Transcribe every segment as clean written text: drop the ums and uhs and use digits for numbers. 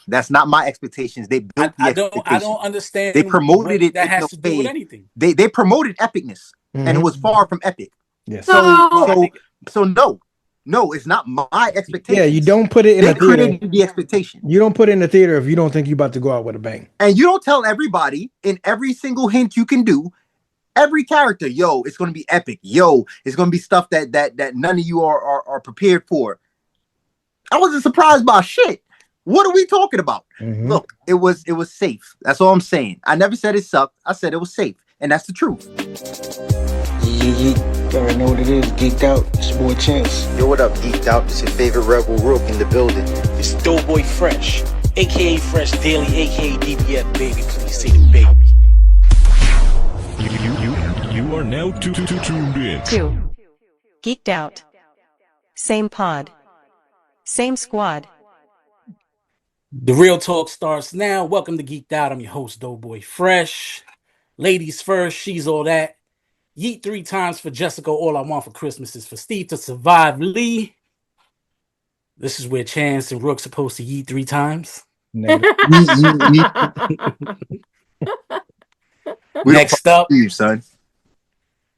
That's not my expectations. They built the I expectation. don't understand They promoted what it that in a has to do with way. anything. They promoted epicness, and it was Mm-hmm. far from epic. Yes. So No, I so think so no, it's not my Yeah, you expectations. don't put it in They a theater. created the expectation. You don't put it in the theater if you don't think you're about to go out with a bang. And you don't tell everybody in every single hint you can do, every character, yo, it's gonna be epic. Yo, it's gonna be stuff that none of you are prepared for. I wasn't surprised by shit. What are we talking about? Mm-hmm. Look, it was safe. That's all I'm saying. I never said it sucked. I said it was safe, and that's the truth. You already know what it is. Geeked out. It's your boy Chance. Yo, what up, Geeked Out? It's your favorite Rebel Rook in the building. It's Doughboy Fresh, aka Fresh Daily, aka DBF baby. Please say the baby. You are now tuned in to Geeked Out. Same pod. Same squad. the real talk starts now. Welcome to Geeked Out. I'm your host, Doughboy Fresh. Ladies first, she's all that. Yeet 3 times for Jessica. All I want for Christmas is for Steve to survive Lee. This is where Chance and Rook's supposed to yeet 3 times. Next up, you, son.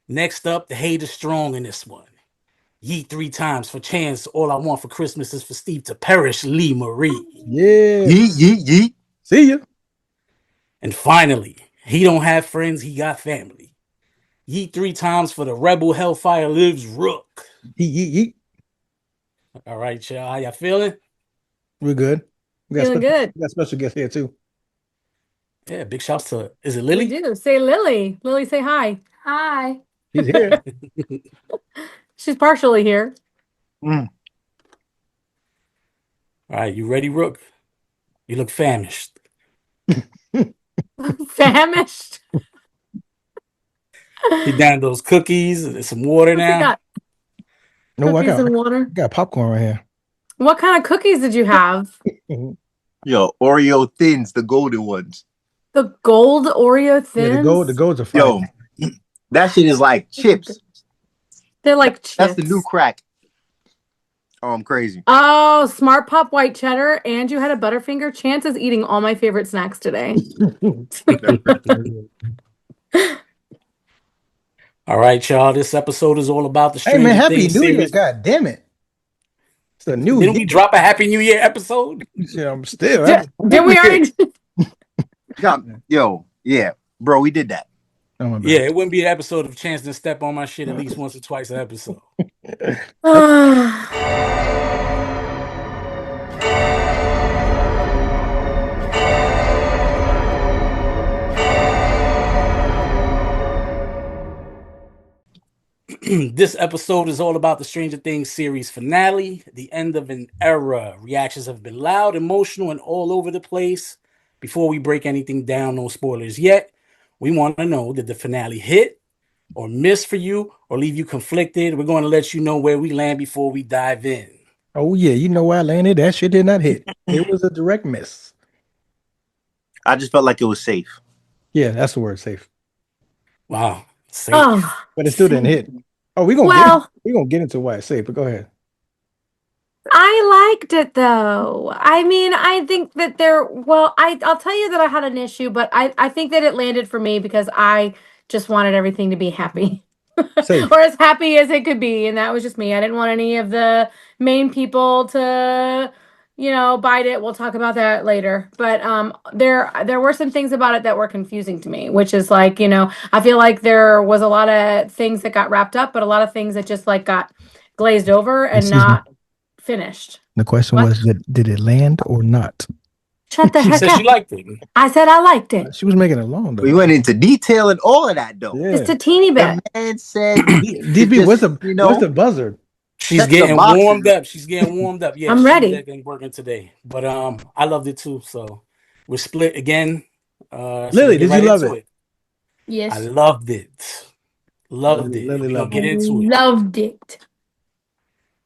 Next up, the hate is strong in this one. Yeet 3 times for Chance. All I want for Christmas is for Steve to perish Lee Marie. Yeah. Yeet. See ya. And finally, he don't have friends, he got family. Yeet 3 times for the Rebel Hellfire Lives Rook. Yeet. All right, y'all. How y'all feeling? We're good. Feeling good. We got special guests here too. Yeah, big shouts to, is it Lily? We do. Say Lily. Lily, say hi. Hi. She's here. She's partially here. Mm. All right, you ready, Rook? You look famished. Famished. Get down those cookies and some water now. No, I Cookies and water. got popcorn right here. What kind of cookies did you have? Yo, Oreo thins, the golden ones. The gold Oreo thins? Yeah, the golds are fine. Yo, that shit is like chips. They're like chips. That's the new crack. Oh, I'm crazy. Oh, Smart Pop white cheddar. And you had a Butterfinger. Chance is eating all my favorite snacks today. All right, y'all. This episode is all about the Hey man, Happy Things New Year! series. God damn it! It's a new. Didn't we drop a Happy New Year episode? Yeah, I'm still. Did we already? Yo, yeah, bro, we did that. Oh, my bad. Yeah, it wouldn't be an episode of Chance to step on my shit at least once or twice an episode. This episode is all about the Stranger Things series finale, the end of an era. Reactions have been loud, emotional, and all over the place. Before we break anything down, no spoilers yet. We want to know, did the finale hit or miss for you or leave you conflicted? We're going to let you know where we land before we dive in. Oh yeah, you know where I landed. That shit did not hit. It was a direct miss. I just felt like it was safe. Yeah, that's the word, safe. Wow. Safe. Oh, But it still didn't hit. Oh, we're gonna get into why it's safe, but go ahead. I liked it though. I mean, I think that I'll tell you that I had an issue, but I think that it landed for me because I just wanted everything to be happy. Or as happy as it could be, and that was just me. I didn't want any of the main people to, bite it. We'll talk about that later. But there were some things about it that were confusing to me, which is like, I feel like there was a lot of things that got wrapped up, but a lot of things that just like got glazed over and not finished. The question was, did it land or not? Shut the heck up. She said she liked it. I said I liked it. She was making it long though. We went into detail and all of that though. Yeah. Just a teeny bit. The man said, DB, what's the buzzer? She's getting warmed up. She's getting warmed up. Yeah, I'm ready. She's working today. But I loved it too. So we're split again. Lily, did you love it? Yes. I loved it. Loved it. Lily We'll get into it. Loved it.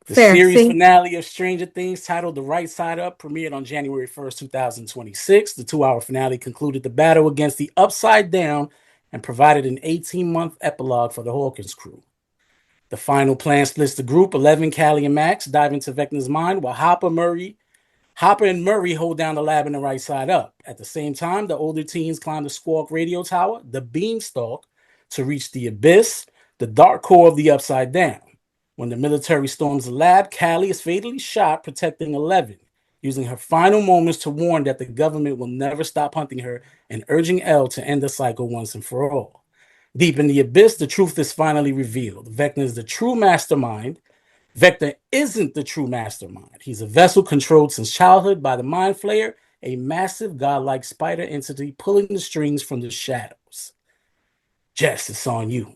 The series finale of Stranger Things, titled The Right Side Up, premiered on January 1st, 2026. The 2-hour finale concluded the battle against the Upside Down and provided an 18-month epilogue for the Hawkins crew. The final plan splits the group. 11, Callie, and Max dive into Vecna's mind, while Hopper, Murray, Hopper and Murray hold down the lab in the right side up. At the same time, the older teens climb the Squawk radio tower, the Beanstalk, to reach the Abyss, the dark core of the Upside Down. When the military storms the lab, Callie is fatally shot protecting 11, using her final moments to warn that the government will never stop hunting her and urging Elle to end the cycle once and for all. Deep in the Abyss, the truth is finally revealed. Vecna is the true mastermind. Vecna isn't the true mastermind. He's a vessel controlled since childhood by the Mind Flayer, a massive godlike spider entity pulling the strings from the shadows. Jess, it's on you.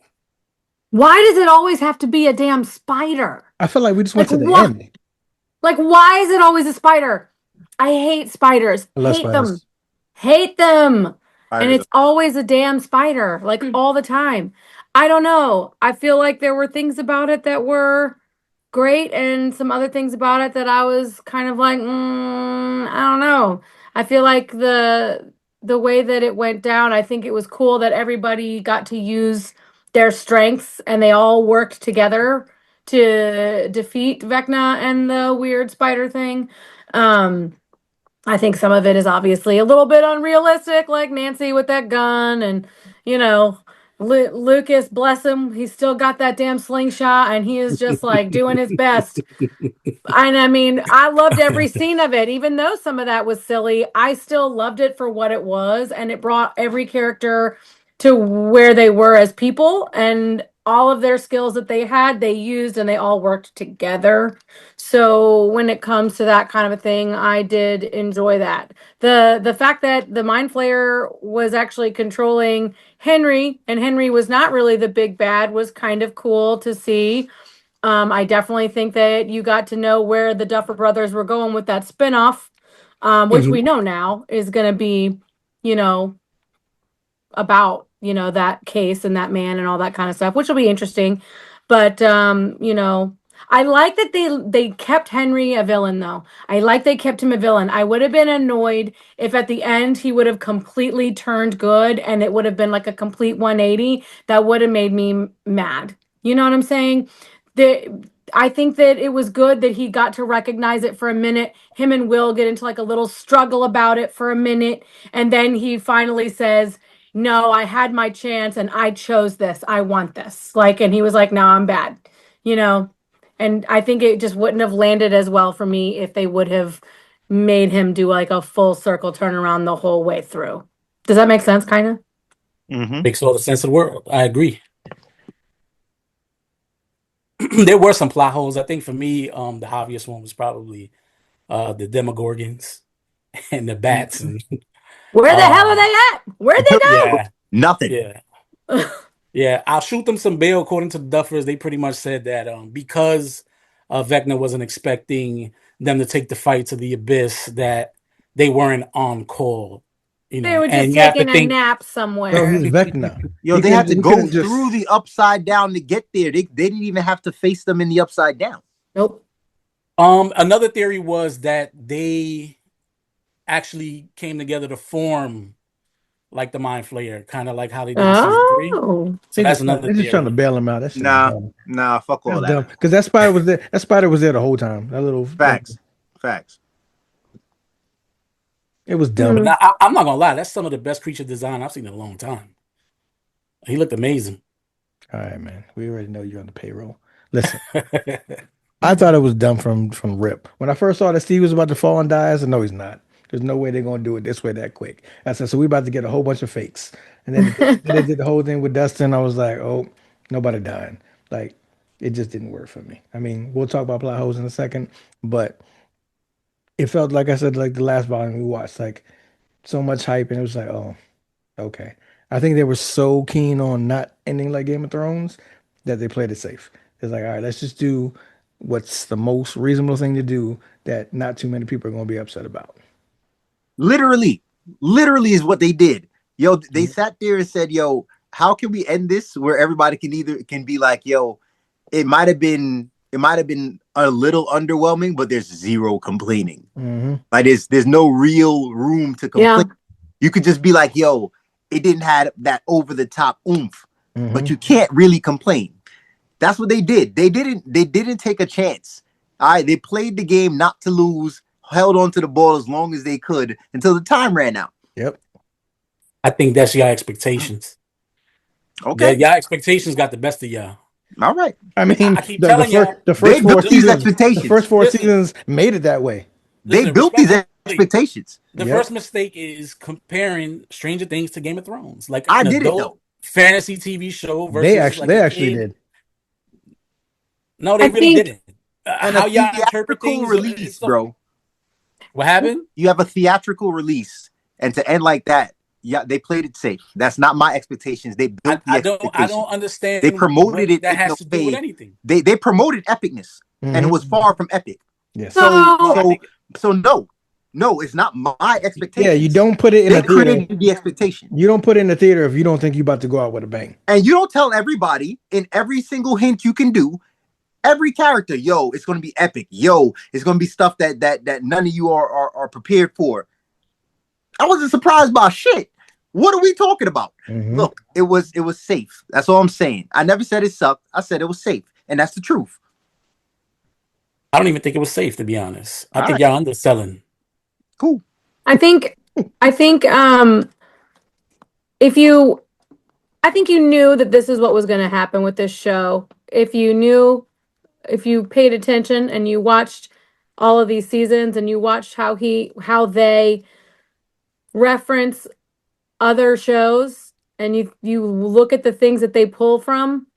Why does it always have to be a damn spider? I feel like we just went to the what? end. Like, why is it always a spider? I hate spiders. I love Hate spiders. them. Hate them. Spiders And it's always a damn spider, like all the time. I don't know. I feel like there were things about it that were great and some other things about it that I was kind of like, I don't know. I feel like the way that it went down, I think it was cool that everybody got to use their strengths and they all worked together to defeat Vecna and the weird spider thing. I think some of it is obviously a little bit unrealistic, like Nancy with that gun, and you know, Lucas, bless him, he's still got that damn slingshot, and he is just like doing his best. And I mean, I loved every scene of it, even though some of that was silly. I still loved it for what it was, and it brought every character to where they were as people, and all of their skills that they had, they used, and they all worked together. So when it comes to that kind of a thing, I did enjoy that. The fact that the Mind Flayer was actually controlling Henry, and Henry was not really the big bad, was kind of cool to see. I definitely think that you got to know where the Duffer Brothers were going with that spinoff, which we know now is going to be, you know, about, you know, that case and that man and all that kind of stuff, which will be interesting. But you know, I like that they kept Henry a villain though. I like they kept him a villain. I would have been annoyed if at the end he would have completely turned good and it would have been like a complete 180. That would have made me mad. You know what I'm saying? I think that it was good that he got to recognize it for a minute. Him and Will get into like a little struggle about it for a minute, and then he finally says, no, I had my chance and I chose this. I want this. Like, and he was like, no, I'm bad, you know? And I think it just wouldn't have landed as well for me if they would have made him do like a full circle turnaround the whole way through. Does that make sense, kind of? Mm-hmm. Makes all the sense of the world. I agree. There were some plot holes. I think for me, the obvious one was probably the Demogorgons and the bats. And where the hell are they at? Where'd they go? Yeah, Nothing. yeah. Yeah, I'll shoot them some bail. According to the Duffers, they pretty much said that because Vecna wasn't expecting them to take the fight to the Abyss, that they weren't on call. You know, They were just and you have to taking a think. nap Bro, somewhere. he's Vecna. Yo, He they had to he go couldn't just- through the upside down to get there. They didn't even have to face them in the upside down. Nope. Another theory was that they actually came together to form like the Mind Flayer, kind of like how they did in season 3. Oh. So that's another They're just trying to theory. bail him out. That's Nah, fuck all That's that. dumb. Because that spider was there. That spider was there the whole time. That little Facts. It was dumb. But now, I'm not gonna lie, that's some of the best creature design I've seen in a long time. He looked amazing. All right, man. We already know you're on the payroll. Listen, I thought it was dumb from Rip. When I first saw that Steve was about to fall and die, I said, no, he's not. There's no way they're gonna do it this way that quick. I said, so we about to get a whole bunch of fakes. And then they did the whole thing with Dustin. I was like, oh, nobody dying. Like, it just didn't work for me. I mean, we'll talk about plot holes in a second, but it felt like I said, like the last volume we watched, like so much hype, and it was like, oh, okay. I think they were so keen on not ending like Game of Thrones that they played it safe. It's like, all right, let's just do what's the most reasonable thing to do that not too many people are going to be upset about. Literally is what they did. Yo, they sat there and said, yo, how can we end this where everybody can be like, yo, it might have been a little underwhelming, but there's zero complaining. Mm-hmm. Like there's no real room to complain. Yeah. You could just be like, yo, it didn't have that over the top oomph, but you can't really complain. That's what they did. They didn't take a chance. All right, they played the game not to lose, held on to the ball as long as they could until the time ran out. Yep. I think that's your expectations. Okay. Y'all expectations got the best of y'all. All right. I mean, I keep telling y'all, the they first four built these seasons, expectations. the first four Listen. seasons made it that way. They built these expectations. The first mistake is comparing Stranger Things to Game of Thrones, like I an did it, adult though. fantasy TV show versus They actually kid. did. No, they really didn't. And How a y'all interpret theatrical things, release, bro. What happened? You have a theatrical release, and to end like that, yeah, they played it safe. That's not my expectations. They built the expectations. I don't understand. They promoted it. That has to do with anything. They promoted epicness, and it was far from epic. Yes. So no, it's not my expectations. Yeah, you don't put it in they a theater. Created the expectation. You don't put it in the theater if you don't think you're about to go out with a bang. And you don't tell everybody in every single hint you can do, every character, yo, it's going to be epic. Yo, it's going to be stuff that none of you are prepared for. I wasn't surprised by shit. What are we talking about? Look, it was safe. That's all I'm saying. I never said it sucked. I said it was safe, and that's the truth. I don't even think it was safe, to be honest. I think y'all underselling. Cool. I think I think you knew that this is what was going to happen with this show. If you paid attention and you watched all of these seasons and you watched how they reference other shows and you look at the things that they pull from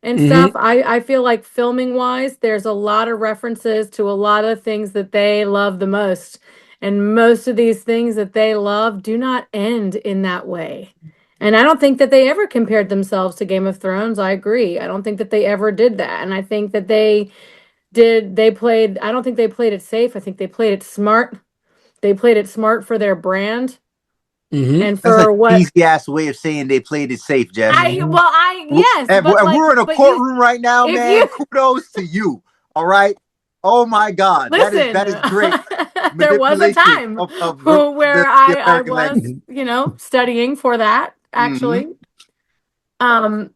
and stuff, I feel like filming wise, there's a lot of references to a lot of things that they love the most. And most of these things that they love do not end in that way. And I don't think that they ever compared themselves to Game of Thrones. I agree. I don't think that they ever did that. And I think that I don't think they played it safe. I think they played it smart. They played it smart for their brand. And for that's what easy ass way of saying they played it safe, Jess. Yes, and but we're in a courtroom right now, man. Kudos to you. All right. Oh my God, listen, that is great. There was a time where I was, studying for that actually. But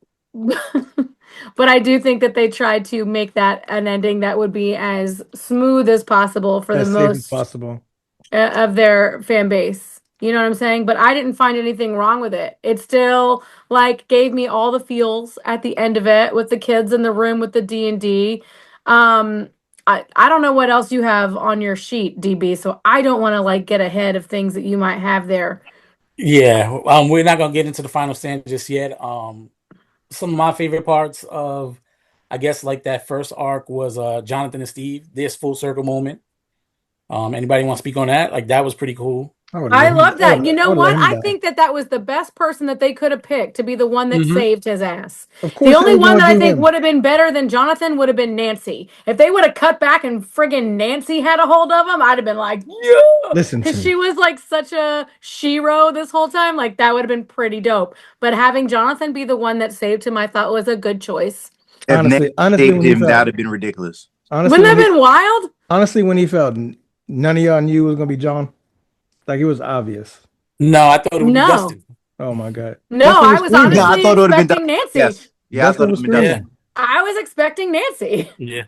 I do think that they tried to make that an ending that would be as smooth as possible for the most possible of their fan base. You know what I'm saying? But I didn't find anything wrong with it. It still gave me all the feels at the end of it with the kids in the room with the D&D. I don't know what else you have on your sheet, DB, so I don't want to get ahead of things that you might have there. Yeah, we're not gonna get into the final stand just yet. Some of my favorite parts of, I guess, that first arc was Jonathan and Steve. This full circle moment. Anybody want to speak on that? That was pretty cool. I love that. You know what? I think that was the best person that they could have picked to be the one that saved his ass. The only one that I think would have been better than Jonathan would have been Nancy. If they would have cut back and friggin' Nancy had a hold of him, I'd have been like, yeah. Because she was such a shero this whole time. That would have been pretty dope. But having Jonathan be the one that saved him, I thought was a good choice. Honestly, that would have been ridiculous. Wouldn't that have been wild? Honestly, when he fell, none of y'all knew it was gonna be John. It was obvious. No, I thought it would be Dustin. Oh my God. No, I was honestly I thought it would have been Nancy. Yes. Yeah, I thought it would have been Dustin. I was expecting Nancy. Yeah.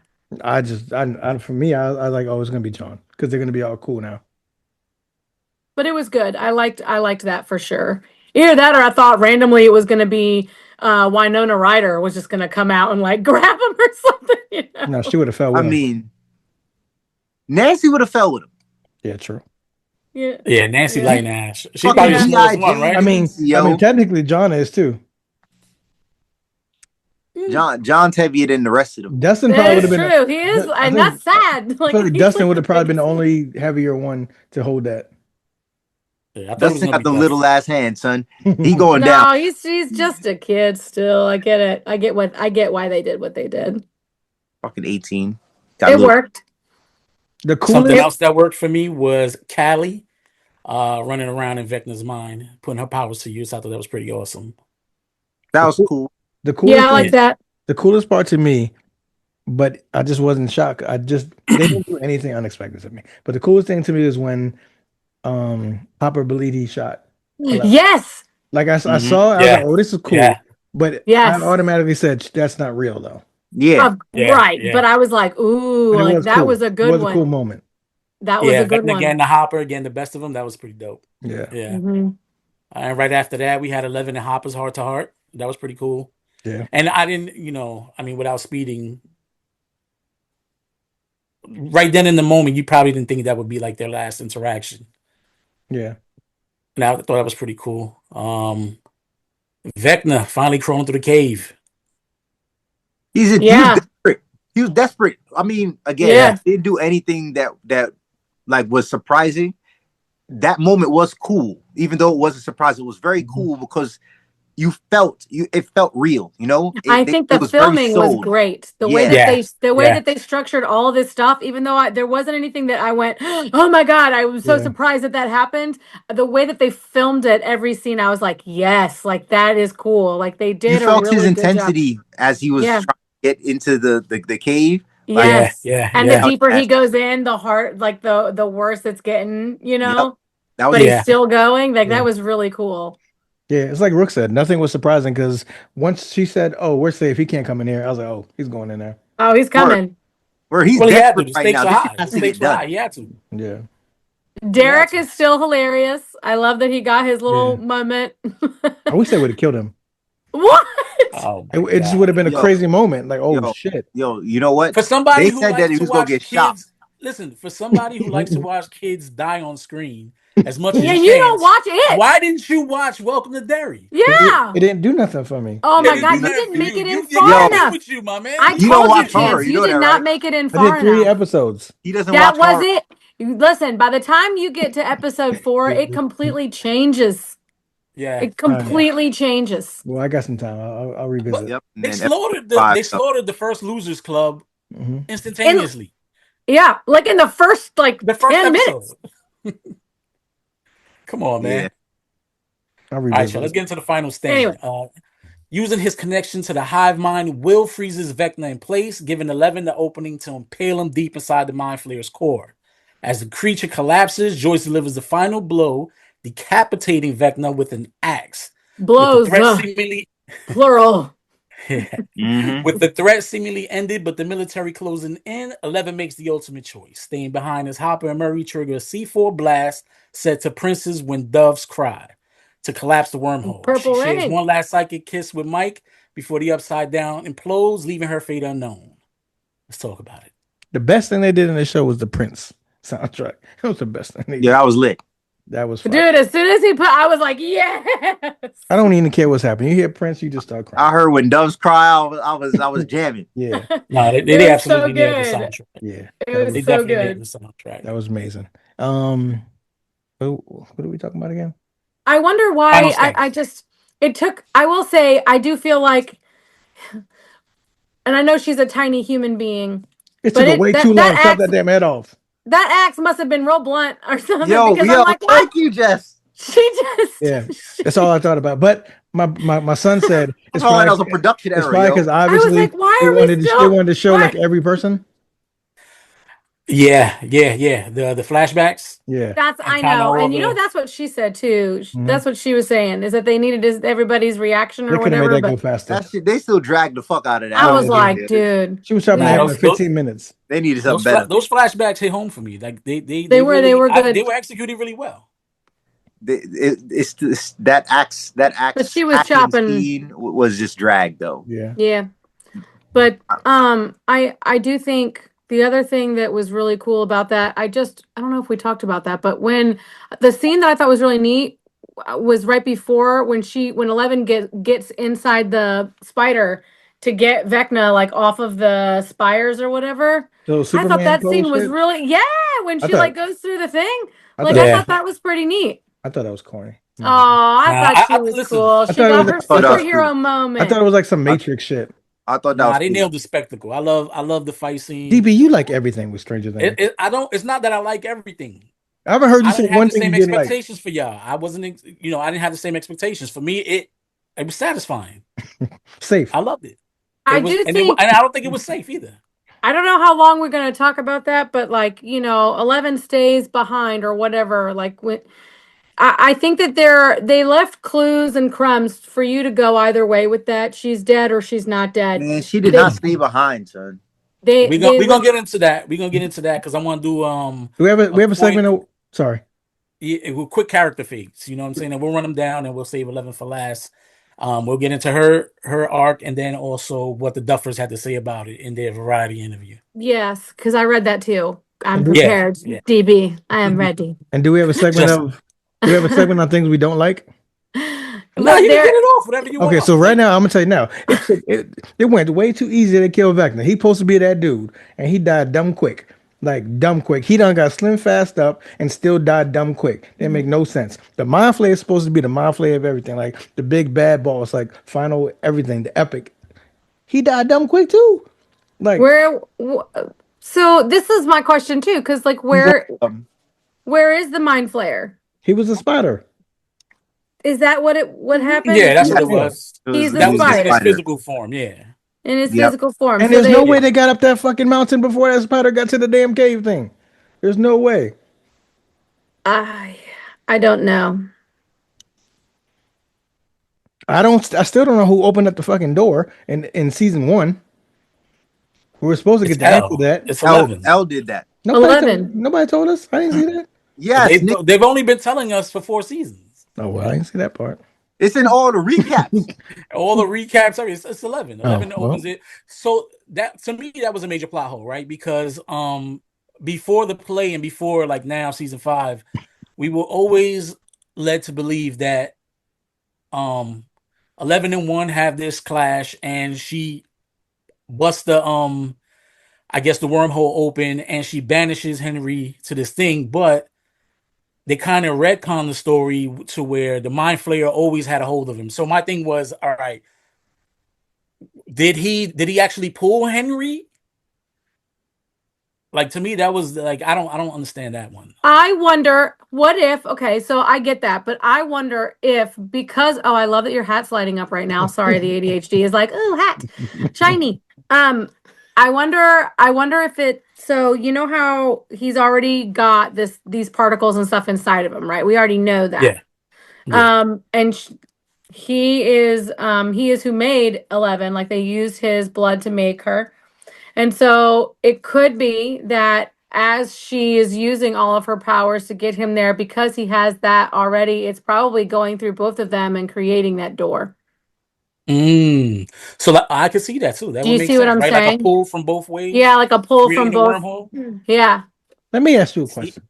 For me, I was like, oh, it's gonna be John because they're gonna be all cool now. But it was good. I liked that for sure. Either that, or I thought randomly it was gonna be Winona Ryder was just gonna come out and grab him or something. No, she would have fell with him. I mean, Nancy would have fell with him. Yeah, true. Yeah, Nancy Light Ash. She's probably the smallest one, right? I mean, technically John is too. John's heavier than the rest of them. Dustin probably would have been true. He is, and that's sad. Dustin would have probably been the only heavier one to hold that. Yeah, Dustin got the little ass hand, son. He going down. No, he's just a kid still. I get it. I get why they did what they did. Fucking 18. It worked. Something else that worked for me was Callie running around in Vecna's mind, putting her powers to use. I thought that was pretty awesome. That was cool. I like that. The coolest part to me, but I just wasn't shocked. they didn't do anything unexpected to me. But the coolest thing to me is when Hopper believed he shot. Yes. I saw, I was like, oh, this is cool. Yeah. But I automatically said that's not real though. Yeah. Right. Yeah. But I was like, ooh, that was a good one. It was a cool moment. That was a good Vecna one. again, the Hopper again, the best of them. That was pretty dope. Yeah. Yeah. Mhm. And right after that, we had 11 and Hopper's Heart to Heart. That was pretty cool. Yeah. And I didn't, without speeding, right then in the moment, you probably didn't think that would be like their last interaction. Yeah. And I thought that was pretty cool. Vecna finally crawling through the cave. He was desperate. He was desperate. I mean, again, he didn't do anything that like was surprising. That moment was cool, even though it wasn't surprising. It was very cool because it felt real, I think the filming was great. The way that they structured all of this stuff, even though there wasn't anything that I went, oh my God, I was so surprised that happened. The way that they filmed it, every scene, I was like, yes, like that is cool. Like they did. You felt really his good intensity job. as he was trying to get into the cave. Yes. And the deeper he That's goes in, the heart, like the worse it's getting, That was but he's still going. Like that was really cool. Yeah, it's like Rook said, nothing was surprising because once she said, "Oh, we're safe, he can't come in here," I was like, "Oh, he's going in there." Oh, he's coming. Where he's Well, he had to. desperate The right stakes now. are This high. shit has The to get stakes were high. done. He had to. Yeah. Derek is still hilarious. I love that he got his little moment. I wish they would have killed him. What? Oh, it just would have been a crazy moment. Like, oh shit. You know what? For somebody They who said that likes he to was gonna watch get kids, shot. listen. For somebody who likes to watch kids die on screen as much as Yeah, you you can, don't watch it. why didn't you watch Welcome to Derry? Yeah. It didn't do nothing for me. Oh my It God, didn't you do nothing didn't for make you. it in You far agree enough. with you, my man. I You don't told you, watch horror, Chance, you you know did that, not right? make it in I far did 3 enough. episodes. He doesn't That watch was horror. it. Listen, by the time you get to episode 4, it completely changes. Yeah, It completely changes. Well, I got some time. I'll revisit. Yep. they slaughtered the first Losers Club instantaneously. Yeah, like in the first The first 10 episode. minutes. Come on, man. Yeah. I'll All revisit. right, so let's get into the final stand. Anyway. Using his connection to the hive mind, Will freezes Vecna in place, giving 11 the opening to impale him deep inside the Mind Flayer's core. As the creature collapses, Joyce delivers the final blow, decapitating Vecna with an axe. Blows, plural. With the threat seemingly ended, but the military closing in, 11 makes the ultimate choice. Staying behind as Hopper and Murray trigger a C4 blast set to Prince's When Doves Cry to collapse the wormhole. Purple she shares Rain. one last psychic kiss with Mike before the Upside Down implodes, leaving her fate unknown. Let's talk about it. The best thing they did in the show was the Prince soundtrack. That was the best thing they did. That was lit. That was fun. Dude, as soon as he put, I was like, yes. I don't even care what's happening. You hear Prince, you just start crying. I heard When Doves Cry, I was jamming. Yeah. No, they absolutely nailed the soundtrack. Yeah. It was so good. The soundtrack. That was amazing. What are we talking about again? I wonder why I will say, I do feel like, and I know she's a tiny human being. It took way too long to chop that damn head off. That axe must have been real blunt or something. Yo, because I'm like, thank you, Jess. She just that's all I thought about. But my son said it's probably that was a production error. It's probably because obviously I was like, why they are we wanted to show what? like every person. Yeah. The flashbacks. Yeah. That's I know, and you know that's what she said too. That's what she was saying is that they needed every's reaction or They could have whatever. made that go faster. They still dragged the fuck out of that. I was like, dude, she was chopping that in like 15 minutes. They needed something better. Those flashbacks hit home for me. Like they were good. They were executed really well. It's that axe. But she was chopping. Scene was just dragged though. Yeah. But I do think the other thing that was really cool about that, I don't know if we talked about that, but when the scene that I thought was really neat was right before when 11 gets inside the spider to get Vecna like off of the spires or whatever. So I thought that scene was really when she goes through the thing. I thought that was pretty neat. I thought that was corny. Oh, I thought she was cool. She got her superhero moment. I thought it was like some Matrix shit. I thought that was they nailed the spectacle. I love the fight scene. DB, you like everything with Stranger Things. It's not that I like everything. I haven't heard you say one thing you didn't like. Expectations for y'all. I wasn't, I didn't have the same expectations. For me, it was satisfying. Safe. I loved it. I don't think it was safe either. I don't know how long we're going to talk about that, but 11 stays behind or whatever. I think that they left clues and crumbs for you to go either way with that. She's dead or she's not dead. Man, she did not stay behind, son. They We're look. gonna get into that. We're gonna get into that because I want to do we have a quick, segment of sorry. quick character fades. You know what I'm saying? And we'll run them down and we'll save 11 for last. We'll get into her arc and then also what the Duffers had to say about it in their variety interview. Yes, because I read that too. I'm And do, prepared. Yeah. DB, I am ready. and do we have a segment Just- of do we have a segment on things we don't like? No, you can get it off whatever you want. Okay, so right now I'm gonna tell you now. It went way too easy to kill Vecna. He supposed to be that dude, and he died dumb quick. Like dumb quick. He done got slim fast up and still died dumb quick. That make no sense. The mind flayer is supposed to be the mind flayer of everything, like the big bad boss, like final everything, the epic. He died dumb quick too. Like So this is my question too, because like where is the mind flayer? he was a spider. Is that what happened? Yeah, that's what it was. He's That a was just in his spider physical form. Yeah. in his physical form. And So there's no way they got up that fucking mountain before that spider got to the damn cave thing. There's no way. I don't know. I still don't know who opened up the fucking door in season 1. We were supposed to get the answer to that. It's 11. L did that. Nobody told us. I didn't see that. Yes, they've only been telling us for 4 seasons. Oh well, I didn't see that part. It's in all the recaps. All the recaps. It's 11. 11 Oh, well. opens it. So that to me that was a major plot hole, right? Because before the play and before like now season 5, we were always led to believe that 11 and 1 have this clash, and she busts the I guess the wormhole open, and she banishes Henry to this thing, but they kind of retcon the story to where the mind flayer always had a hold of him. So my thing was, all right, did he actually pull Henry? Like to me, that was like I don't understand that one. I wonder what if. Okay, so I get that, but I wonder if because I love that your hat's lighting up right now. Sorry, the ADHD is like, oh, hat, shiny. I wonder if it. So you know how he's already got these particles and stuff inside of him, right? We already know that. Yeah. And he is who made 11. Like they used his blood to make her. And so it could be that as she is using all of her powers to get him there, because he has that already, it's probably going through both of them and creating that door. So I could see that too. That Do would you make see sense, what I'm right? saying? Like a pull from both ways. Yeah, like a pull creating from both. Wormhole. Yeah. Let me ask you a question.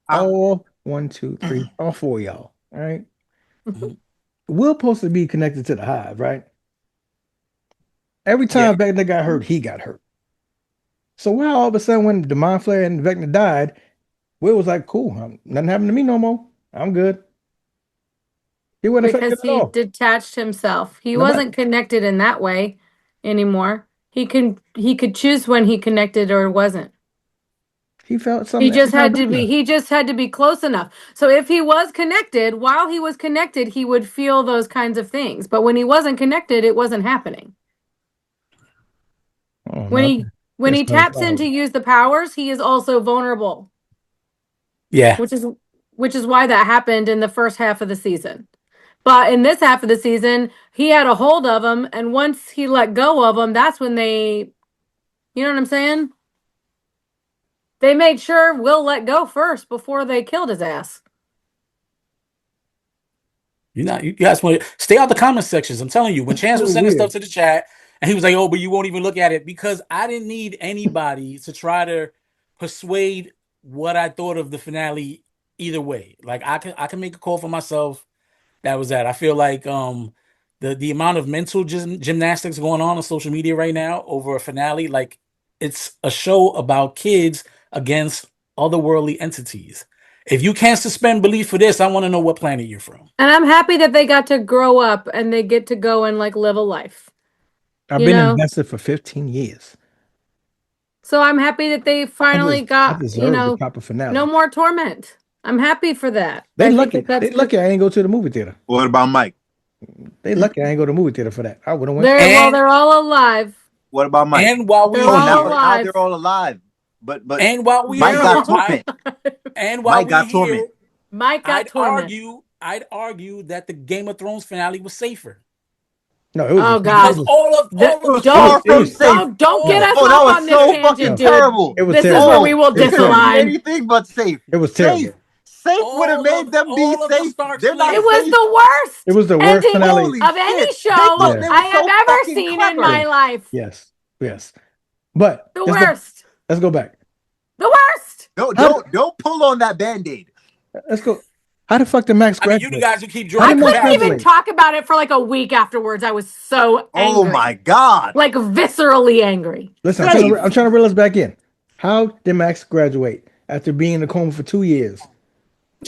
All 1, 2, 3, all 4 of y'all. All right. We're supposed to be connected to the hive, right? Every time Vecna got hurt, he got hurt. So why all of a sudden when the mind flayer and Vecna died, Will was like, cool, nothing happened to me no more. I'm good. He wasn't affected Because at all. he detached himself. He wasn't connected in that way anymore. He could choose when he connected or wasn't. He felt something. He just had to be close enough. So if he was connected, while he was connected, he would feel those kinds of things. But when he wasn't connected, it wasn't happening. When he taps in to use the powers, he is also vulnerable. Yeah. Which is why that happened in the first half of the season. But in this half of the season, he had a hold of him, and once he let go of him, that's when you know what I'm saying? They made sure Will let go first before they killed his ass. You guys want to stay out the comment sections. I'm telling you, when Chance was sending stuff to the chat, and he was like, "Oh, but you won't even look at it," because I didn't need anybody to try to persuade what I thought of the finale either way. Like I can make a call for myself. That was that. I feel like the amount of mental gymnastics going on social media right now over a finale, like it's a show about kids against otherworldly entities. If you can't suspend belief for this, I want to know what planet you're from. And I'm happy that they got to grow up and they get to go and like live a life. I've been invested for 15 years. So I'm happy that they finally got, the proper finale. No more torment. I'm happy for that. They lucky I ain't go to the movie theater. What about Mike? They lucky I ain't go to the movie theater for that. I would have went. They're all alive. What about Mike? And while we now they're all alive. But and while we Mike got torment. And while Mike got torment. Mike got torment. I'd argue that the Game of Thrones finale was safer. No, it was. Oh It God! Because all of It was Don't far it from was. safe. don't get No. us Oh, that off was on this so tangent, fucking dude. terrible. It was This is terrible. where we will It couldn't be disalign. anything but safe. It was Safe. terrible. Safe would have made them be all of the safe. Stark They're not It slaves. was safe. the worst It was the worst ending finale. Holy of any shit. show They thought Yeah. they I were have so ever fucking seen in clever. my life. Yes. But The let's go. worst. Let's go back. The worst. Don't pull on that band-aid. Let's go. How the fuck did Max I mean, you graduate? guys who keep How I did drawing Max couldn't even comparisons. graduate? talk about it for like a week afterwards. I was so angry. Oh my God. Like viscerally angry. Listen, Safe. I'm trying to reel us back in. How did Max graduate after being in a coma for 2 years?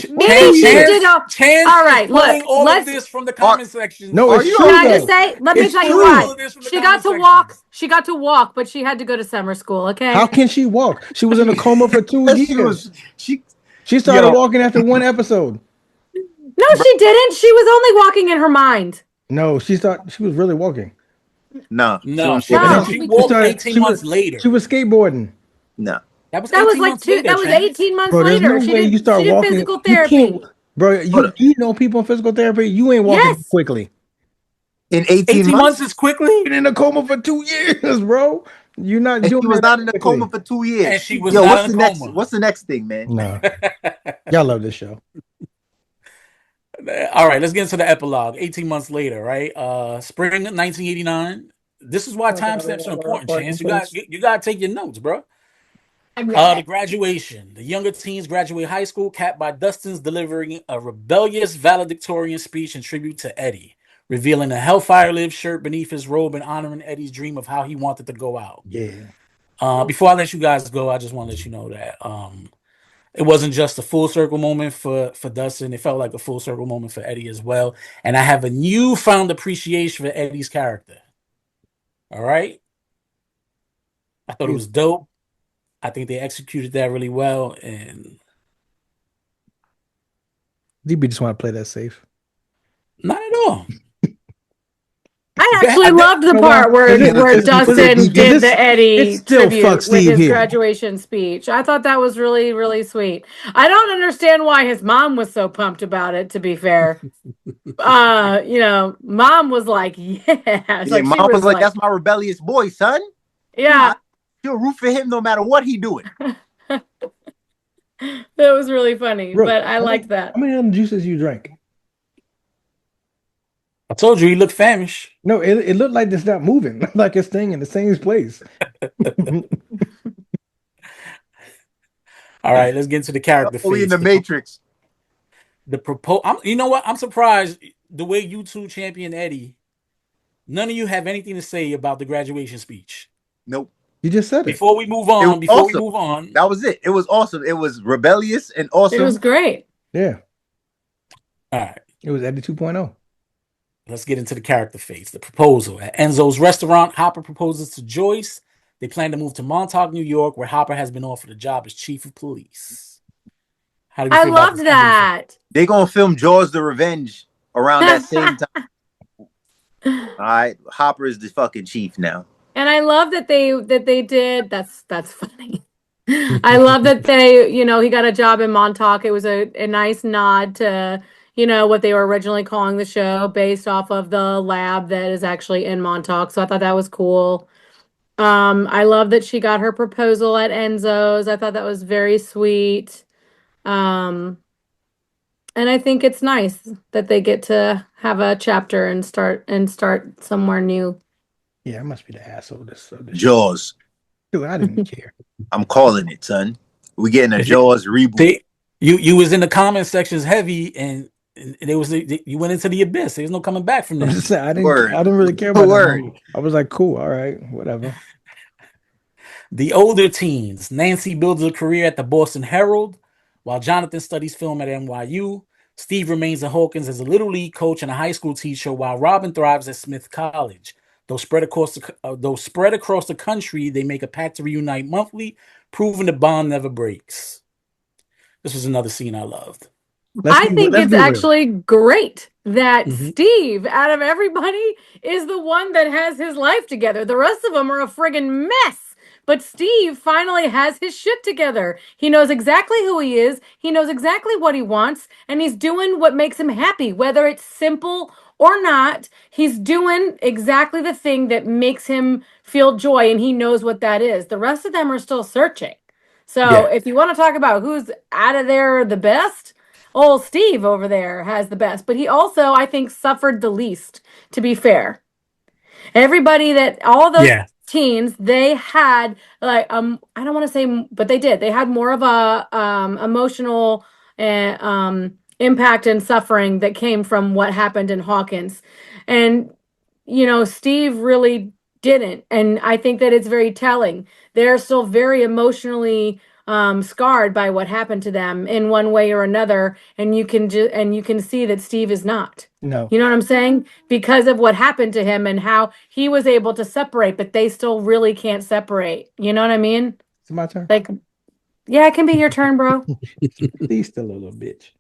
Maybe she did a. Chance All is right, pulling look. all of Let's. this from the comment sections. No, Are it's you true Can I okay? just though. say? Let me It's tell you true. why. All of this from the She got comment to sections. walk. She got to walk, but she had to go to summer school. Okay. How can she walk? She was in a coma for 2 years. She She started yo, walking after one episode. No, she didn't. She was only walking in her mind. No, she was really walking. no. No, wasn't she walking. No. she She walked started. 18 months She later. was skateboarding. No. That was That 18 was like months later. That was Chance. 18 months Bro, there's later. no She way you did. start She did walking. physical You therapy. can't, bro. You know people in physical therapy. You ain't walking Yes. quickly. In 18 months is quickly. Been in a coma for 2 years, bro. You're not And doing she was that not in a quickly. coma for 2 years. And she was Yo, not in a coma. What's the next thing, man? No, y'all love this show. All right, let's get into the epilogue. 18 months later, right? Spring 1989. This is why timestamps are important, Chance. You got to take your notes, bro. The graduation. The younger teens graduate high school, capped by Dustin's delivering a rebellious valedictorian speech in tribute to Eddie, revealing a Hellfire Live shirt beneath his robe and honoring Eddie's dream of how he wanted to go out. Yeah. Before I let you guys go, I just want to let you know that it wasn't just a full circle moment for Dustin. It felt like a full circle moment for Eddie as well. And I have a newfound appreciation for Eddie's character. All right. I thought it was dope. I think they executed that really well. And DB just want to play that safe. not at all. I actually loved the part where Dustin did the Eddie tribute with his graduation speech. I thought that was really, really sweet. I don't understand why his mom was so pumped about it, to be fair. Mom was like, yeah. Like, mom was like, that's my rebellious boy, son. Yeah. She'll root for him no matter what he doing. That was really funny, Bro, but I liked that. How many of them juices you drank? I told you he looked famished. No, it looked like it's not moving, like it's staying in the same place. All right, let's get into the character. Only in the Matrix. You know what? I'm surprised the way you two champion Eddie. None of you have anything to say about the graduation speech. Nope. You just said it. Before we move on, that was it. It was awesome. It was rebellious and awesome. It was great. Yeah. All right. It was Eddie 2.0. Let's get into the character phase. The proposal. At Enzo's restaurant, Hopper proposes to Joyce. They plan to move to Montauk, New York, where Hopper has been offered a job as chief of police. How do you feel I loved that. They're going to film Jaws the Revenge around that same time. All right. Hopper is the fucking chief now. And I love that they did. That's funny. I love that he got a job in Montauk. It was a nice nod to, what they were originally calling the show based off of the lab that is actually in Montauk. So I thought that was cool. I love that she got her proposal at Enzo's. I thought that was very sweet. And I think it's nice that they get to have a chapter and start somewhere new. Yeah, I must be the asshole. This Jaws. Dude, I didn't care. I'm calling it, son. We getting a Jaws reboot. You was in the comment sections heavy, and it was you went into the abyss. There's no coming back from that. I'm just saying, I didn't really care about that. I was like, cool, all right, whatever. The older teens. Nancy builds a career at the Boston Herald, while Jonathan studies film at NYU. Steve remains in Hawkins as a little league coach and a high school teacher, while Robin thrives at Smith College. Though spread across the country, they make a pact to reunite monthly, proving the bond never breaks. This was another scene I loved. I think it's actually great that Steve, out of everybody, is the one that has his life together. The rest of them are a friggin' mess But Steve finally has his shit together. He knows exactly who he is. He knows exactly what he wants, and he's doing what makes him happy, whether it's simple or not. He's doing exactly the thing that makes him feel joy, and he knows what that is. The rest of them are still searching. So if you want to talk about who's out of there the best, old Steve over there has the best. But he also, I think, suffered the least, to be fair. Everybody that all those teens, they had like I don't want to say, but they did. They had more of a emotional impact and suffering that came from what happened in Hawkins. And Steve really didn't. And I think that it's very telling. They're still very emotionally scarred by what happened to them in one way or another, and you can see that Steve is not. No. You know what I'm saying? Because of what happened to him and how he was able to separate, but they still really can't separate. You know what I mean? It's my turn. Like, yeah, it can be your turn, bro. He's still a little bitch.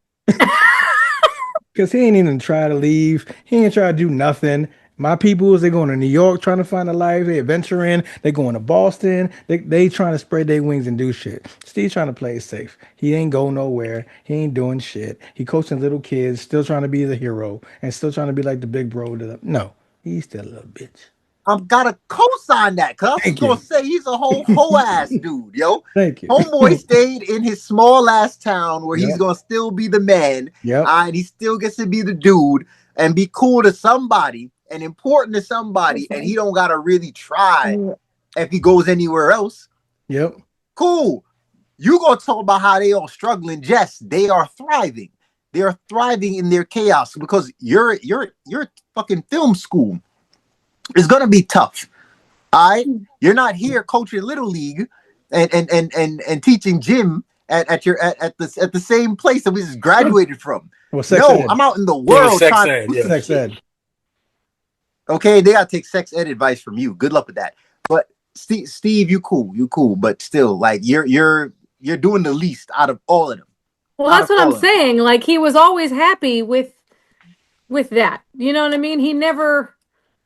Because he ain't even try to leave. He ain't try to do nothing. My peoples, they going to New York trying to find a life. They adventuring. They going to Boston. They trying to spread their wings and do shit. Steve's trying to play it safe. He ain't go nowhere. He ain't doing shit. He coaching little kids, still trying to be the hero and still trying to be like the big bro. No, he's still a little bitch. I'm gotta co-sign that, cuz I was gonna say he's a whole ass dude, yo. Thank you. Homeboy stayed in his small ass town where he's gonna still be the man. And he still gets to be the dude and be cool to somebody and important to somebody, and he don't gotta really try if he goes anywhere else. Yep. Cool. You gonna talk about how they all struggling? Yes, they are thriving. They are thriving in their chaos because you're fucking film school. It's gonna be tough. All right, you're not here coaching little league and teaching gym at the same place that we just graduated from. Well, no, I'm out in the world trying to sex ed. Okay, they gotta take sex ed advice from you. Good luck with that. But Steve, you cool, but still, like you're doing the least out of all of them. Well, that's what I'm saying. Like he was always happy with that. You know what I mean? He never.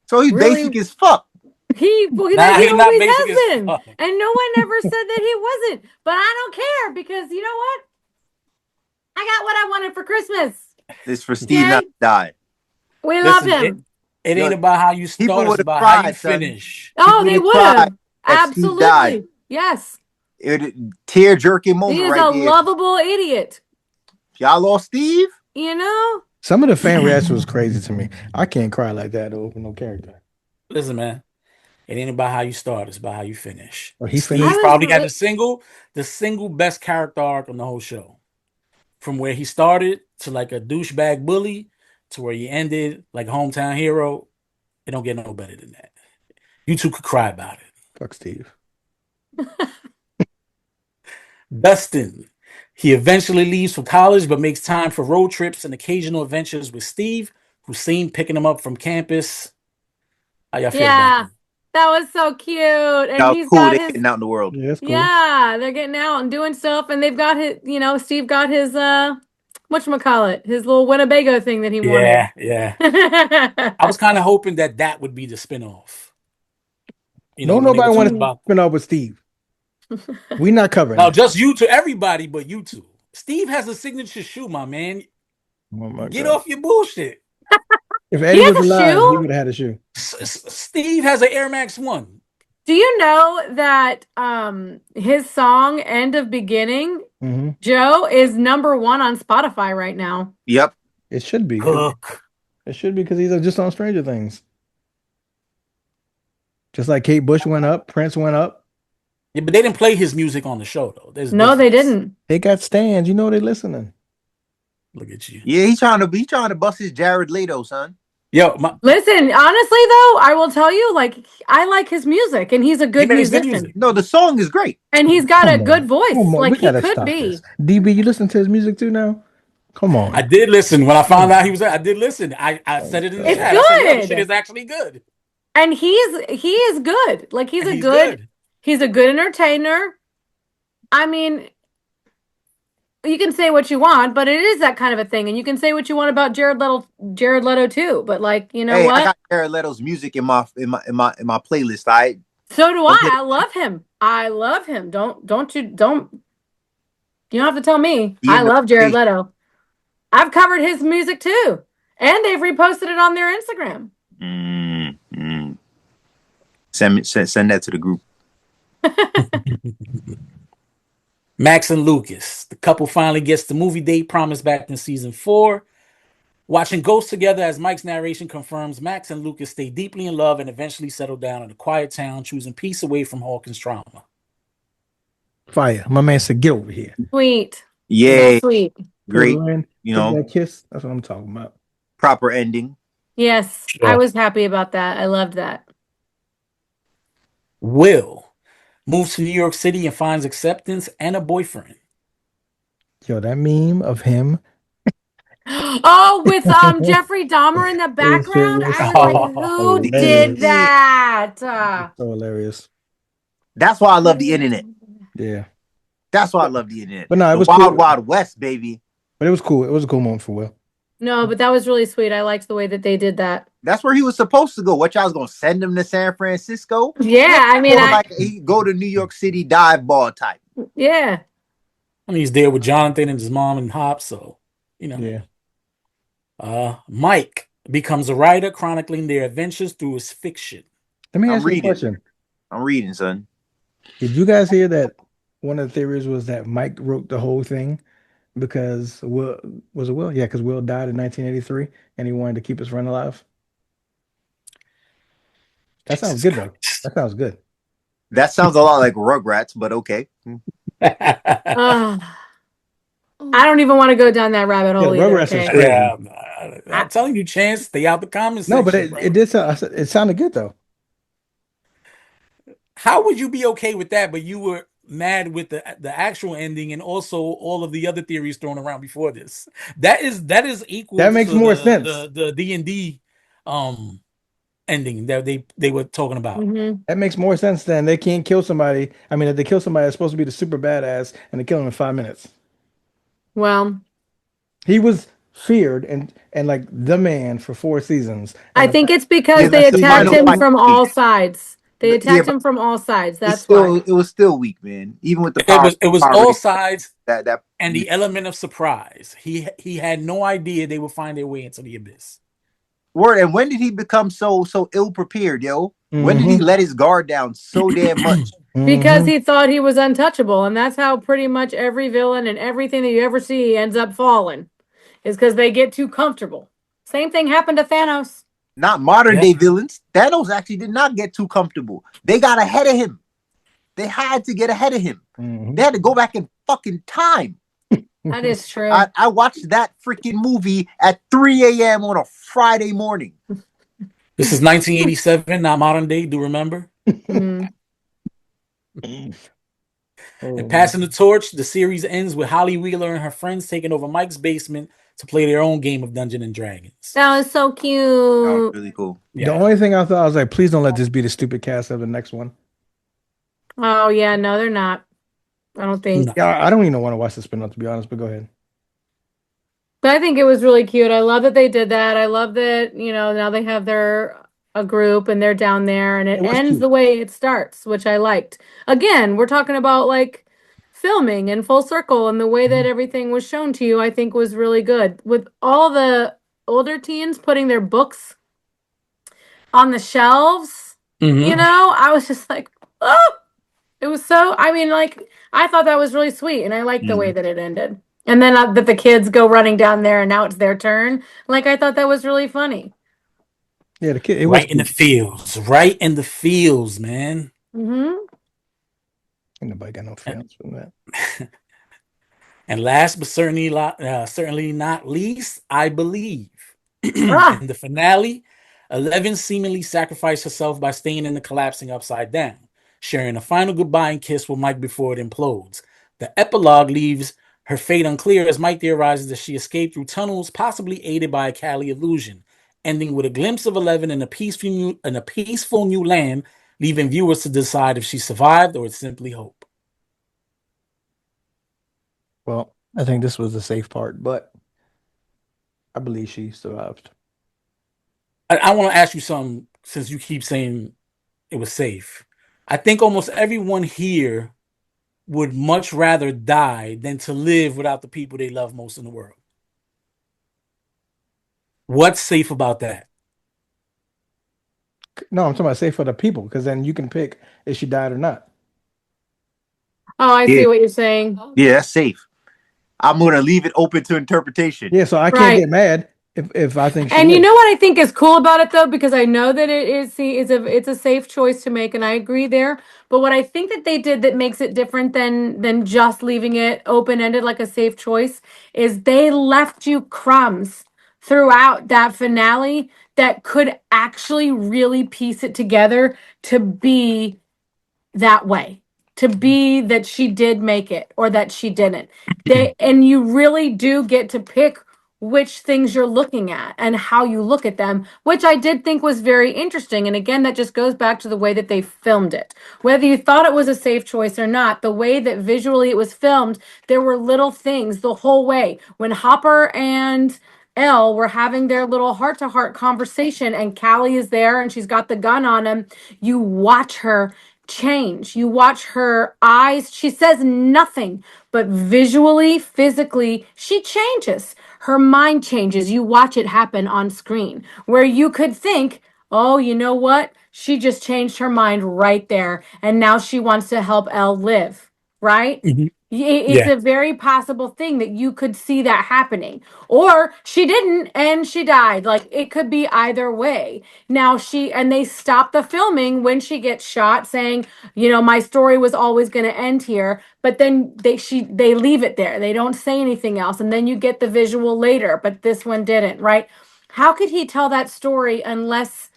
So he's really, basic as fuck. He always has been. And no one ever said that he wasn't. But I don't care because you know what? I got what I wanted for Christmas. It's for Steve not to die. We love him. It ain't about how you start, it's about how you finish. Oh, they would have. Absolutely. Yes. Tear jerking moment. He is a lovable idiot. Y'all lost Steve? You know? Some of the fan reaction was crazy to me. I can't cry like that over no character. Listen, man. It ain't about how you start, it's about how you finish. Well, Steve probably got the single best character arc on the whole show. From where he started to like a douchebag bully to where he ended like a hometown hero. It don't get no better than that. You two could cry about it. Fuck Steve. Dustin. He eventually leaves for college, but makes time for road trips and occasional adventures with Steve, who's seen picking him up from campus. How y'all feel about that was so cute. And that was he's cool. got They're getting out in the world. Yeah, that's cool. Yeah, they're getting out and doing stuff, and they've got his, Steve got his whatchamacallit, his little Winnebago thing that he wanted. Yeah. I was kind of hoping that would be the spinoff. Nobody want to spin off with Steve. We're not covering. No, just you to everybody, but you two. Steve has a signature shoe, my man. Get off your bullshit. If Eddie was alive, he would have had a shoe. Steve has an Air Max 1. Do you know that his song "End of Beginning" Joe is #1 on Spotify right now? Yep, it should be. It should be because he's just on Stranger Things. Just like Kate Bush went up, Prince went up. Yeah, but they didn't play his music on the show though. They didn't. They got stands. You know they listening. Look at you. Yeah, he's trying to bust his Jared Leto, son. Yo, listen, honestly though, I will tell you, like, I like his music, and he's a good musician. No, the song is great, and he's got a good voice. Like he could be. DB, you listen to his music too now? Come on. I did listen when I found out he was. I did listen. I said it in the chat. Good. I said, this shit is actually good. And he is good. Like he's a good entertainer. I mean, you can say what you want, but it is that kind of a thing. And you can say what you want about Jared Leto too. But like, you know what? I got Jared Leto's music in my playlist. So do I. I love him. I love him. You don't have to tell me. He I in the love Jared rotation. Leto. I've covered his music too. And they've reposted it on their Instagram. Send that to the group. Max and Lucas. The couple finally gets the movie date promised back in season 4. Watching Ghosts together as Mike's narration confirms Max and Lucas stay deeply in love and eventually settle down in a quiet town, choosing peace away from Hawkins' trauma. Fire. My man said, get over here. Sweet. Yeah, So sweet. great. Pull her in, You take know, that kiss. That's what I'm talking about. proper ending. Yes, I was happy about that. I loved that. Will moves to New York City and finds acceptance and a boyfriend. Yo, that meme of him. Oh, with Jeffrey Dahmer in the This shit background. was I was like, so who did hilarious. that? So hilarious. That's why I love the internet. Yeah. That's why I love the internet. But no, it the was Wild cool. Wild West, baby. But it was cool. It was a cool moment for Will. No, but that was really sweet. I liked the way that they did that. That's where he was supposed to go. What y'all was gonna send him to San Francisco? Yeah, I mean, like he go to New York City dive ball type. Yeah. I mean, he's there with Jonathan and his mom and Hop, so you know. Yeah. Mike becomes a writer chronicling their adventures through his fiction. Let me ask you a question. I'm reading, son. Did you guys hear that one of the theories was that Mike wrote the whole thing because Will was it Will? Yeah, because Will died in 1983 and he wanted to keep his friend alive. That sounds good though. That sounds good. That sounds a lot like Rugrats, but okay. I don't even want to go down that rabbit hole either. Rugrats is Okay. crazy. Yeah, I'm telling you, Chance, stay out the comments. No, but it did sound. It sounded good though. How would you be okay with that? But you were mad with the actual ending and also all of the other theories thrown around before this. That is equal. That makes to more the, sense. The D&D ending that they were talking about. Mm-hmm. That makes more sense than they can't kill somebody. I mean, if they kill somebody that's supposed to be the super badass and they kill him in 5 minutes. Well, he was feared and like the man for 4 seasons. I think it's because they attacked him from all sides. They attacked him from all sides. That's why. It was still weak, man. Even with the power, it was all sides. That and the element of surprise. He had no idea they would find their way into the abyss. Word. And when did he become so ill prepared, yo? When did he let his guard down so damn much? Because he thought he was untouchable, and that's how pretty much every villain and everything that you ever see ends up falling, is because they get too comfortable. Same thing happened to Thanos. Not modern day villains. Thanos actually did not get too comfortable. They got ahead of him. They had to get ahead of him. They had to go back in fucking time. That is true. I watched that freaking movie at 3 a.m. on a Friday morning. This is 1987, not modern day. Do you remember? And passing the torch, the series ends with Holly Wheeler and her friends taking over Mike's basement to play their own game of Dungeons and Dragons. That was so cute. That was really cool. The only thing I thought, I was like, please don't let this be the stupid cast of the next one. Oh yeah, no, they're not. I don't think. Yeah, I don't even want to watch the spin-off, to be honest, but go ahead. But I think it was really cute. I love that they did that. I love that, now they have a group and they're down there and it ends cute. The way it starts, which I liked. Again, we're talking about like filming and full circle, and the way that everything was shown to you, I think was really good. With all the older teens putting their books on the shelves, I was just like, oh, it was so, I thought that was really sweet, and I liked the way that it ended. And then that the kids go running down there and now it's their turn. I thought that was really funny. Yeah, the kid, it right was in the fields. Right in the fields, man. Mm-hmm. Ain't nobody got no feelings from that. And last but certainly not least, I believe. In the finale, 11 seemingly sacrificed herself by staying in the collapsing upside down, sharing a final goodbye and kiss with Mike before it implodes. The epilogue leaves her fate unclear as Mike theorizes that she escaped through tunnels, possibly aided by a Cali illusion, ending with a glimpse of 11 in a peaceful new land, leaving viewers to decide if she survived or it's simply hope. Well, I think this was the safe part, but I believe she survived. I want to ask you something, since you keep saying it was safe. I think almost everyone here would much rather die than to live without the people they love most in the world. What's safe about that? No, I'm talking about safe for the people, because then you can pick if she died or not. Oh, I Yeah, see what you're saying. yeah, that's safe. I'm gonna leave it open to interpretation. Yeah, so I can't Right. get mad if I think she And you is. know what I think is cool about it though, because I know that it is see it's a safe choice to make, and I agree there. But what I think that they did that makes it different than just leaving it open ended like a safe choice is they left you crumbs throughout that finale that could actually really piece it together to be that way, to be that she did make it or that she didn't. And you really do get to pick which things you're looking at and how you look at them, which I did think was very interesting. And again, that just goes back to the way that they filmed it. Whether you thought it was a safe choice or not, the way that visually it was filmed, there were little things the whole way. When Hopper and Elle were having their little heart to heart conversation, and Callie is there and she's got the gun on him, you watch her change. You watch her eyes. She says nothing, but visually, physically, she changes. Her mind changes. You watch it happen on screen where you could think, oh, you know what? She just changed her mind right there. And now she wants to help Elle live, right? It's Yeah. a very possible thing that you could see that happening. Or she didn't and she died. Like it could be either way. Now they stop the filming when she gets shot saying, you know, my story was always going to end here, but then they leave it there. They don't say anything else, and then you get the visual later, but this one didn't, right? How could he tell that story unless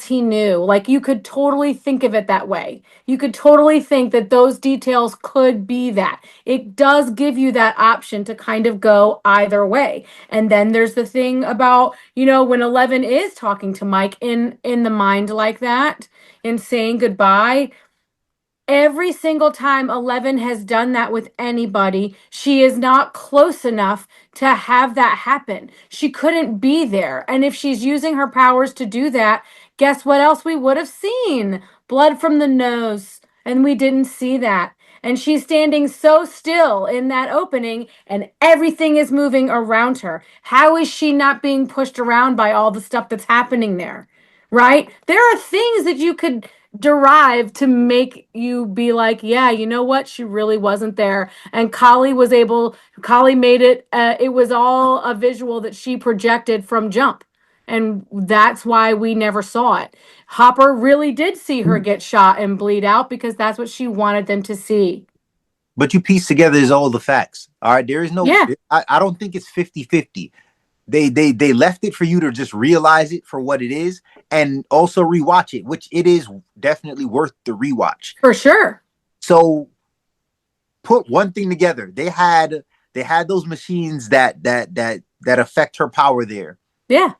he knew? Like you could totally think of it that way. You could totally think that those details could be that. It does give you that option to kind of go either way. And then there's the thing about, you know, when 11 is talking to Mike in the mind like that and saying goodbye, every single time 11 has done that with anybody, she is not close enough to have that happen. She couldn't be there. And if she's using her powers to do that, guess what else we would have seen? Blood from the nose. And we didn't see that. And she's standing so still in that opening, and everything is moving around her. How is she not being pushed around by all the stuff that's happening there? Right? There are things that you could derive to make you be like, yeah, you know what? She really wasn't there. And Kali made it, it was all a visual that she projected from jump. And that's why we never saw it. Hopper really did see her get shot and bleed out because that's what she wanted them to see. But you piece together is all the facts. All right. There is no, Yeah. I don't think it's 50-50. They left it for you to just realize it for what it is and also rewatch it, which it is definitely worth the rewatch. For sure. So put one thing together. They had those machines that affect her power there. Yeah.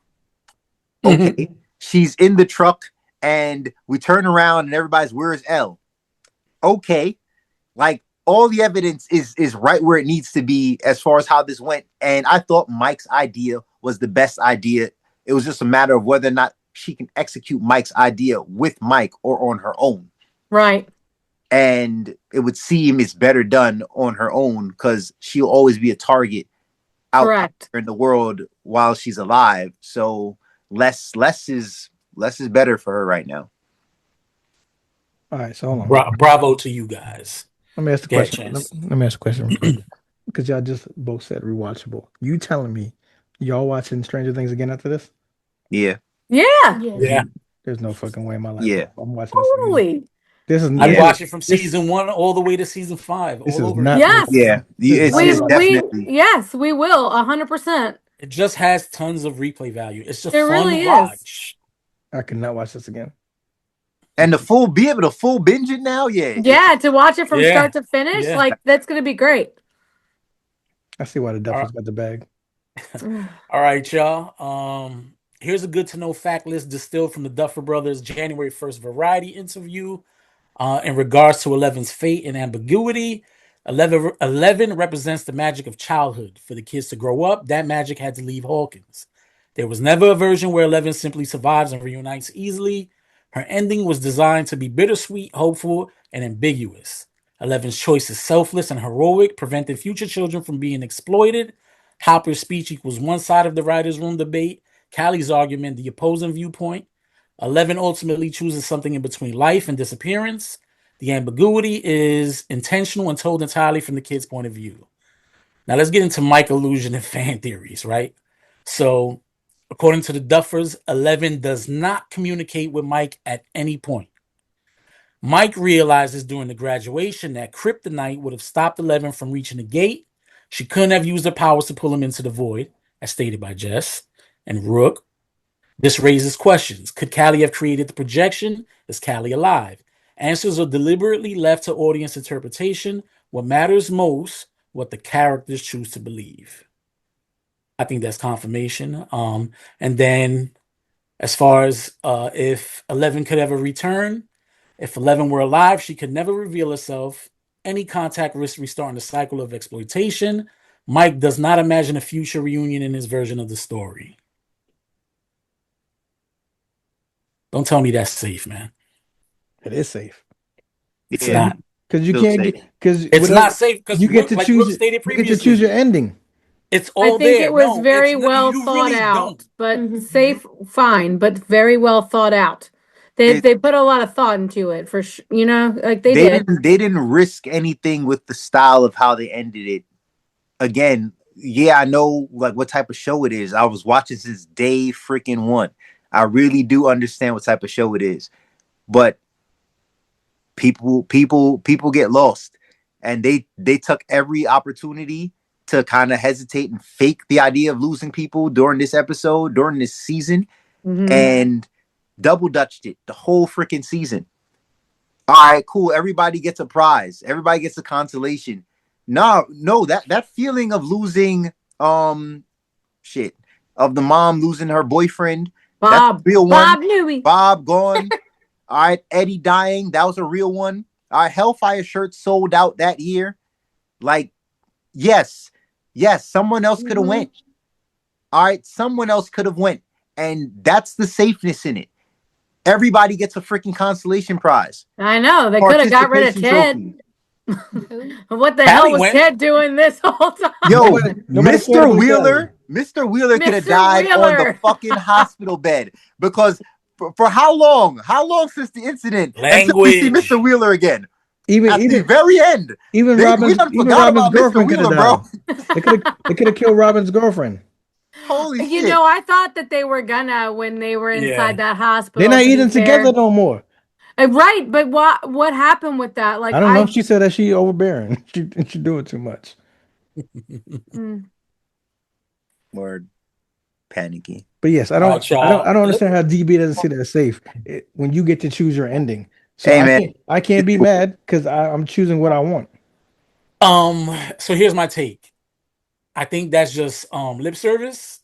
Okay. She's in the truck and we turn around and everybody's, where's Elle? Okay. Like all the evidence is right where it needs to be as far as how this went. And I thought Mike's idea was the best idea. It was just a matter of whether or not she can execute Mike's idea with Mike or on her own. Right. And it would seem it's better done on her own because she'll always be a target out in the world while she's alive. So less is better for her right now. All right, so hold on. Bravo to you guys. Let me ask the question. Let me ask a question real quick. Because y'all just both said rewatchable. You telling me y'all watching Stranger Things again after this? Yeah. Yeah. Yeah. There's no fucking way in my life. Yeah. I'm watching Totally. this again. I watch it from season 1 all the way to season 5. This all is over. not. Yes. Yeah. It's definitely. Yes, we will. 100%. It just has tons of replay value. It's just It fun really to is. watch. I could not watch this again. And be able to full binge it now, yeah. Yeah, to watch it from start to finish, like that's gonna be great. I see why the Duffers got the bag. All right, y'all. Here's a good to know fact list distilled from the Duffer Brothers January 1st Variety interview in regards to 11's fate and ambiguity. 11 represents the magic of childhood. For the kids to grow up, that magic had to leave Hawkins. There was never a version where 11 simply survives and reunites easily. Her ending was designed to be bittersweet, hopeful, and ambiguous. Eleven's choice is selfless and heroic, preventing future children from being exploited. Hopper's speech equals one side of the writer's room debate. Callie's argument, the opposing viewpoint. 11 ultimately chooses something in between life and disappearance. The ambiguity is intentional and told entirely from the kid's point of view. Now let's get into Mike illusion and fan theories, right? So, according to the Duffers, 11 does not communicate with Mike at any point. Mike realizes during the graduation that Kryptonite would have stopped 11 from reaching the gate. She couldn't have used her powers to pull him into the void, as stated by Jess and Rook. This raises questions. Could Callie have created the projection? Is Callie alive? Answers are deliberately left to audience interpretation. What matters most, what the characters choose to believe. I think that's confirmation. And then as far as if 11 could ever return, if 11 were alive, she could never reveal herself. Any contact risks restarting the cycle of exploitation. Mike does not imagine a future reunion in his version of the story. Don't tell me that's safe, man. It is safe. It's not. Because you can't get it's not safe because you get to choose. You get to choose your ending. It's all I think there. it was No, very it's well you thought really out, don't. but safe, fine, but very well thought out. They put a lot of thought into it for you know, like they did. They didn't risk anything with the style of how they ended it. Again, yeah, I know like what type of show it is. I was watching since day freaking one. I really do understand what type of show it is, but people get lost, and they took every opportunity to kind of hesitate and fake the idea of losing people during this episode, during this season, and double dutched it the whole freaking season. All right, cool. Everybody gets a prize. Everybody gets a consolation. No, that feeling of losing, of the mom losing her boyfriend. Bob, that's a real Bob one. Newey. Bob gone. All right, Eddie dying. That was a real one. All right, Hellfire shirts sold out that year. Like, yes, someone else could have went. All right, someone else could have went, and that's the safeness in it. Everybody gets a freaking consolation prize. I know they could have got rid of Ted. What the hell was Ted doing this whole time? Yo, Mr. Wheeler could have died on the fucking hospital bed because for how long? How long since the incident? Until we see Mr. Wheeler again. At the very end. Even Robin's girlfriend could have died. They could have killed Robin's girlfriend. Holy shit. You know, I thought that they were gonna when they were inside that hospital. They're not eating together no more. Right, but what happened with that? Like I don't know. She said that she overbearing. She doing too much. Word. Panicky. But yes, I don't understand how DB doesn't see that safe when you get to choose your ending. So I can't be mad because I'm choosing what I want. So here's my take. I think that's just lip service.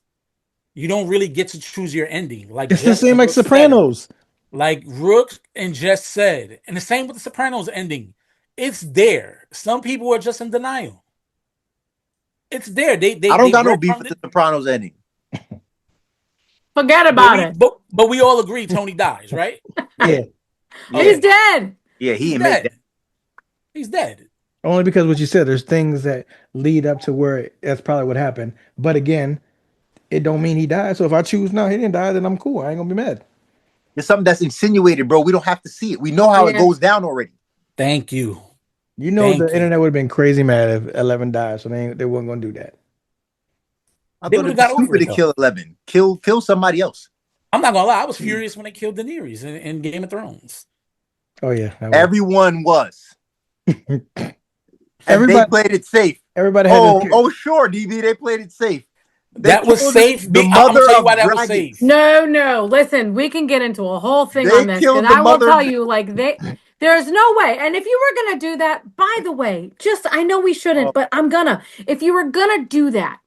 You don't really get to choose your ending. Like it's the same like Sopranos. Like Rook and Jess said, and the same with the Sopranos ending. It's there. Some people are just in denial. It's there. I don't got no beef with the Sopranos ending. Forget about it. But we all agree Tony dies, right? Yeah. He's dead. Yeah, he's dead. He's dead. Only because what you said, there's things that lead up to where that's probably what happened. But again, it don't mean he died. So if I choose no, he didn't die, then I'm cool. I ain't gonna be mad. It's something that's insinuated, bro. We don't have to see it. We know how it goes down already. Thank you. You know internet would have been crazy mad if 11 died, so they weren't gonna do that. I thought it was stupid to kill 11. Kill somebody else. I'm not gonna lie. I was furious when they killed Daenerys in Game of Thrones. Oh yeah, everyone was. And they played it safe. Everybody had sure, DB. They played it safe. That was safe. The mother of why that was safe. No. Listen, we can get into a whole thing on this. And I will tell you, like there's no way. And if you were gonna do that, by the way, I know we shouldn't, but I'm gonna. If you were gonna do that,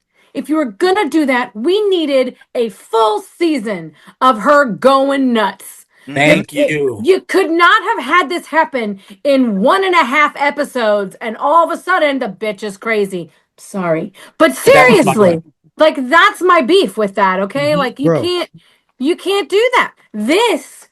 we needed a full season of her going nuts. Thank you. You could not have had this happen in 1.5 episodes, and all of a sudden the bitch is crazy. Sorry, but seriously, like that's my beef with that. Okay, like you can't do that. This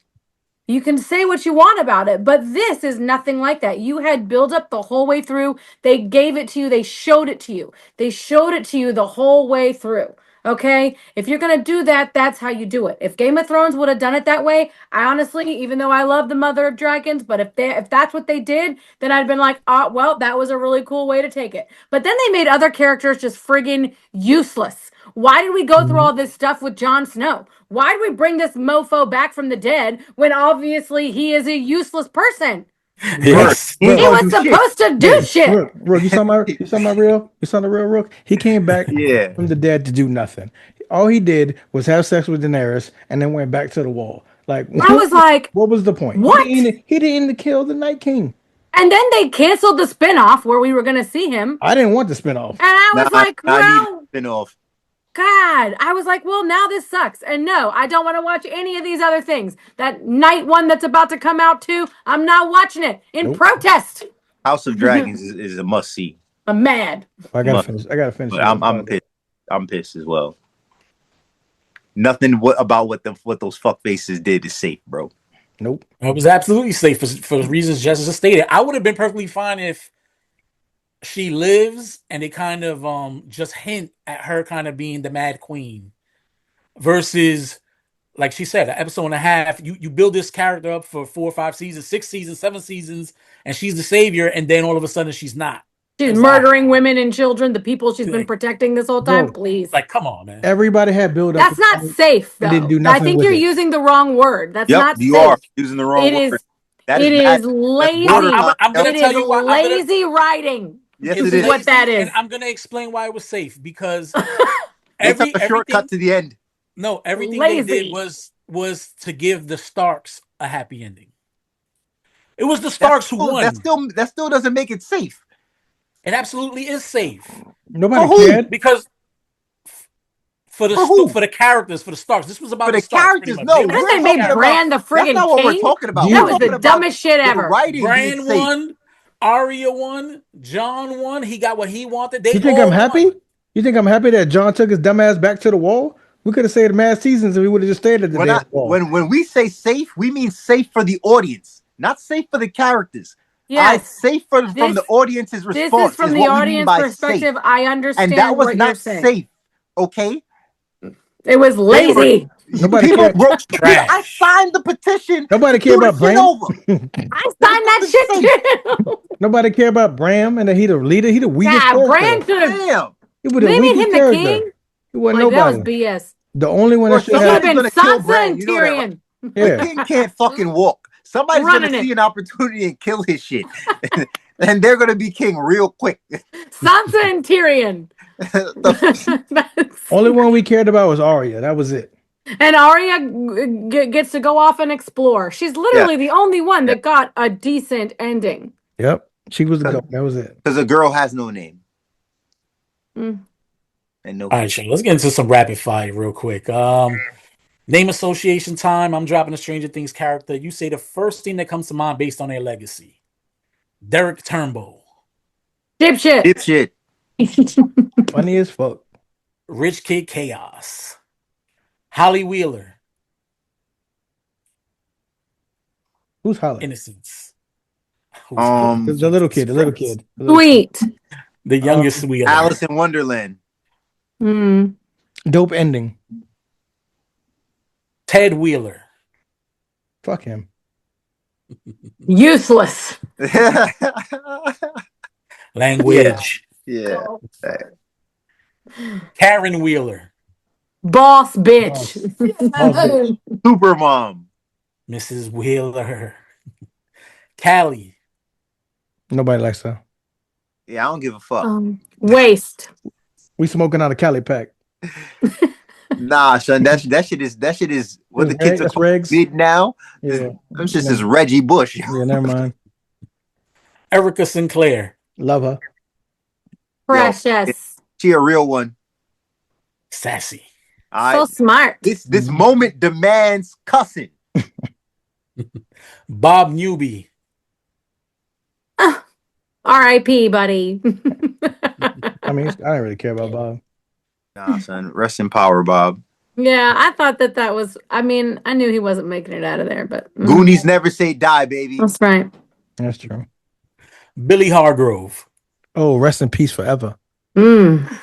You can say what you want about it, but this is nothing like that. You had build up the whole way through. They gave it to you. They showed it to you. They showed it to you the whole way through. Okay? If you're going to do that, that's how you do it. If Game of Thrones would have done it that way, I honestly, even though I love the Mother of Dragons, but if that's what they did, then I'd been like, "Oh, well, that was a really cool way to take it." But then they made other characters just friggin' useless. Why did we go through all this stuff with Jon Snow? Why did we bring this mofo back from the dead when obviously he is a useless person? Yes. He ain't He gonna was do shit. supposed to do shit. Rook, you saw the real Rook? He came back Yeah. from the dead to do nothing. All he did was have sex with Daenerys and then went back to the wall. Like I was like, what was the point? what? He didn't even kill the Night King. And then they canceled the spinoff where we were going to see him. I didn't want the spinoff. And I was like, I need a well, spin-off. God. I was like, well, now this sucks. And no, I don't want to watch any of these other things. That night one that's about to come out too, I'm not watching it in protest. House of Dragons is a must-see. I'm mad. I gotta finish. But I'm pissed. I'm pissed as well. Nothing about what those fuck faces did is safe, bro. Nope. It was absolutely safe for the reasons Jess just stated. I would have been perfectly fine if she lives and they kind of just hint at her kind of being the Mad Queen versus, like she said, an episode and a half. You build this character up for 4 or 5 seasons, 6 seasons, 7 seasons, and she's the savior, and then all of a sudden she's not. She's murdering women and children, the people she's been protecting this whole time. Bro, please. Like, come on, man. Everybody had build up. That's not safe, though. Didn't do I nothing think with you're it. using the wrong word. That's not safe. You are using the wrong It word. is. That It bad. is lazy. I'm gonna It tell is you why. lazy writing. Yes, This it is is. what that is. And I'm gonna explain why it was safe because They took a shortcut to the end. No, everything Lazy. they did was to give the Starks a happy ending. It was the Starks who won. That still doesn't make it safe. It absolutely is safe. Nobody cared because for the characters, for the Starks. This was about the Starks. Characters. No, Because they made Bran the friggin' that's not what we're king. talking about. That was the dumbest shit ever. Bran won. Arya won. Jon won. He got what he wanted. You think I'm happy? You think I'm happy that Jon took his dumb ass back to the wall? We could have saved mad seasons if we would have just stayed at the damn wall. When we say safe, we mean safe for the audience, not safe for the characters. Yes. Safe from the audience's response. This is from the audience perspective. Safe. I understand. And that was what not you're saying. safe. Okay. It was lazy. Nobody people cared. broke. I signed the petition. Nobody cared about Bran. I signed that shit too. Nobody cared about Bram and that he the leader. He the weakest character. Bran could have. They made him the king. He wasn't like, nobody. That was BS. The only one that should have been Sansa and Tyrion. The king can't fucking walk. Somebody's gonna see an opportunity and kill his shit, and they're gonna be king real quick. Sansa and Tyrion. Only one we cared about was Arya. That was it. And Arya gets to go off and explore. She's literally the only one that got a decent ending. Yep, she was the goat. That was it. Because a girl has no name. And no. All right, Shane, let's get into some rapid fire real quick. Name association time. I'm dropping a Stranger Things character. You say the first thing that comes to mind based on their legacy. Derek Turnbull. Dipshit. Funny as fuck. Rich Kid Chaos. Holly Wheeler. Who's Holly? Innocence. The little kid. Sweet. The youngest Wheeler. Alice in Wonderland. Dope ending. Ted Wheeler. Fuck him. Useless. Language. Yeah. Karen Wheeler. Boss bitch. Super mom. Mrs. Wheeler. Callie. Nobody likes her. Yeah, I don't give a fuck. Waste. We smoking out a Cali pack. Nah, son, that shit is what the kids are big now. Yeah, that's just as Reggie Bush. Yeah, never mind. Erica Sinclair. Love her. Precious. She a real one. Sassy. So smart. This moment demands cussing. Bob Newby. R.I.P. buddy. I mean, I don't really care about Bob. Nah, son. Rest in power, Bob. Yeah, I thought that was. I mean, I knew he wasn't making it out of there, but Goonies never say die, baby. that's right. That's true. Billy Hargrove. Oh, rest in peace forever. Mm,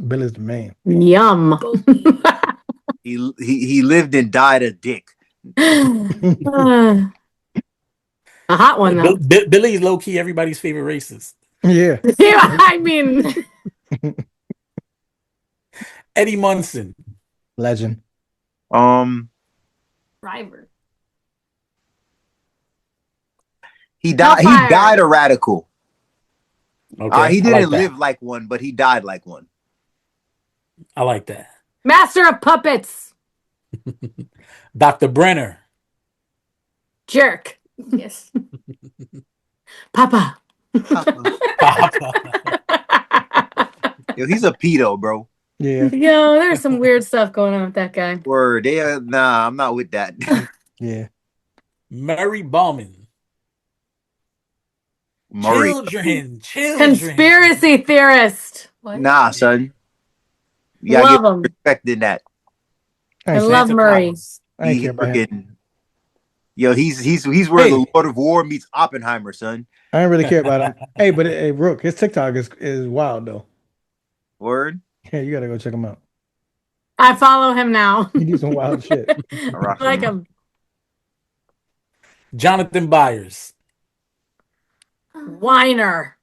Billy's the man. yum. He lived and died a dick. A hot one though. Billy is low key everybody's favorite racist. Yeah. Yeah, I mean, Eddie Munson. Legend. Driver. He died. He Hellfire. died a radical. Okay, He I didn't like that. live like one, but he died like one. I like that. Master of Puppets. Dr. Brenner. Jerk. Yes. Papa. Yo, he's a pedo, bro. Yeah. Yo, there's some weird stuff going on with that guy. Word. Nah, I'm not with that. Yeah. Murray Bauman. Murray. Children. Conspiracy theorist. What? Nah, son. You gotta Love get him. respect in that. I love Murray. I ain't care about him. Yo, he's where Hey. the Lord of War meets Oppenheimer, son. I don't really care about him. Hey, but hey, Rook, his TikTok is wild though. Word. Yeah, you gotta go check him out. I follow him now. He do some wild shit. I like him. Jonathan Byers. Whiner.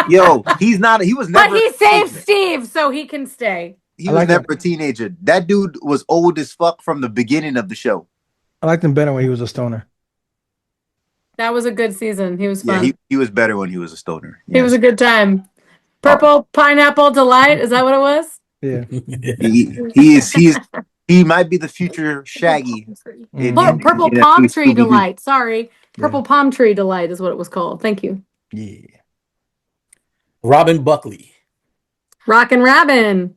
Yo, he's not. He was never. But he saved Steve, so he can stay. He was never a teenager. That dude was old as fuck from the beginning of the show. I liked him better when he was a stoner. That was a good season. He was fun. Yeah, he was better when he was a stoner. It was a good time. Purple Pineapple Delight. Is that what it was? Yeah. He might be the future Shaggy. Purple Palm Tree Delight. Sorry. Purple Palm Tree Delight is what it was called. Thank you. Yeah. Robin Buckley. Rockin' Robin.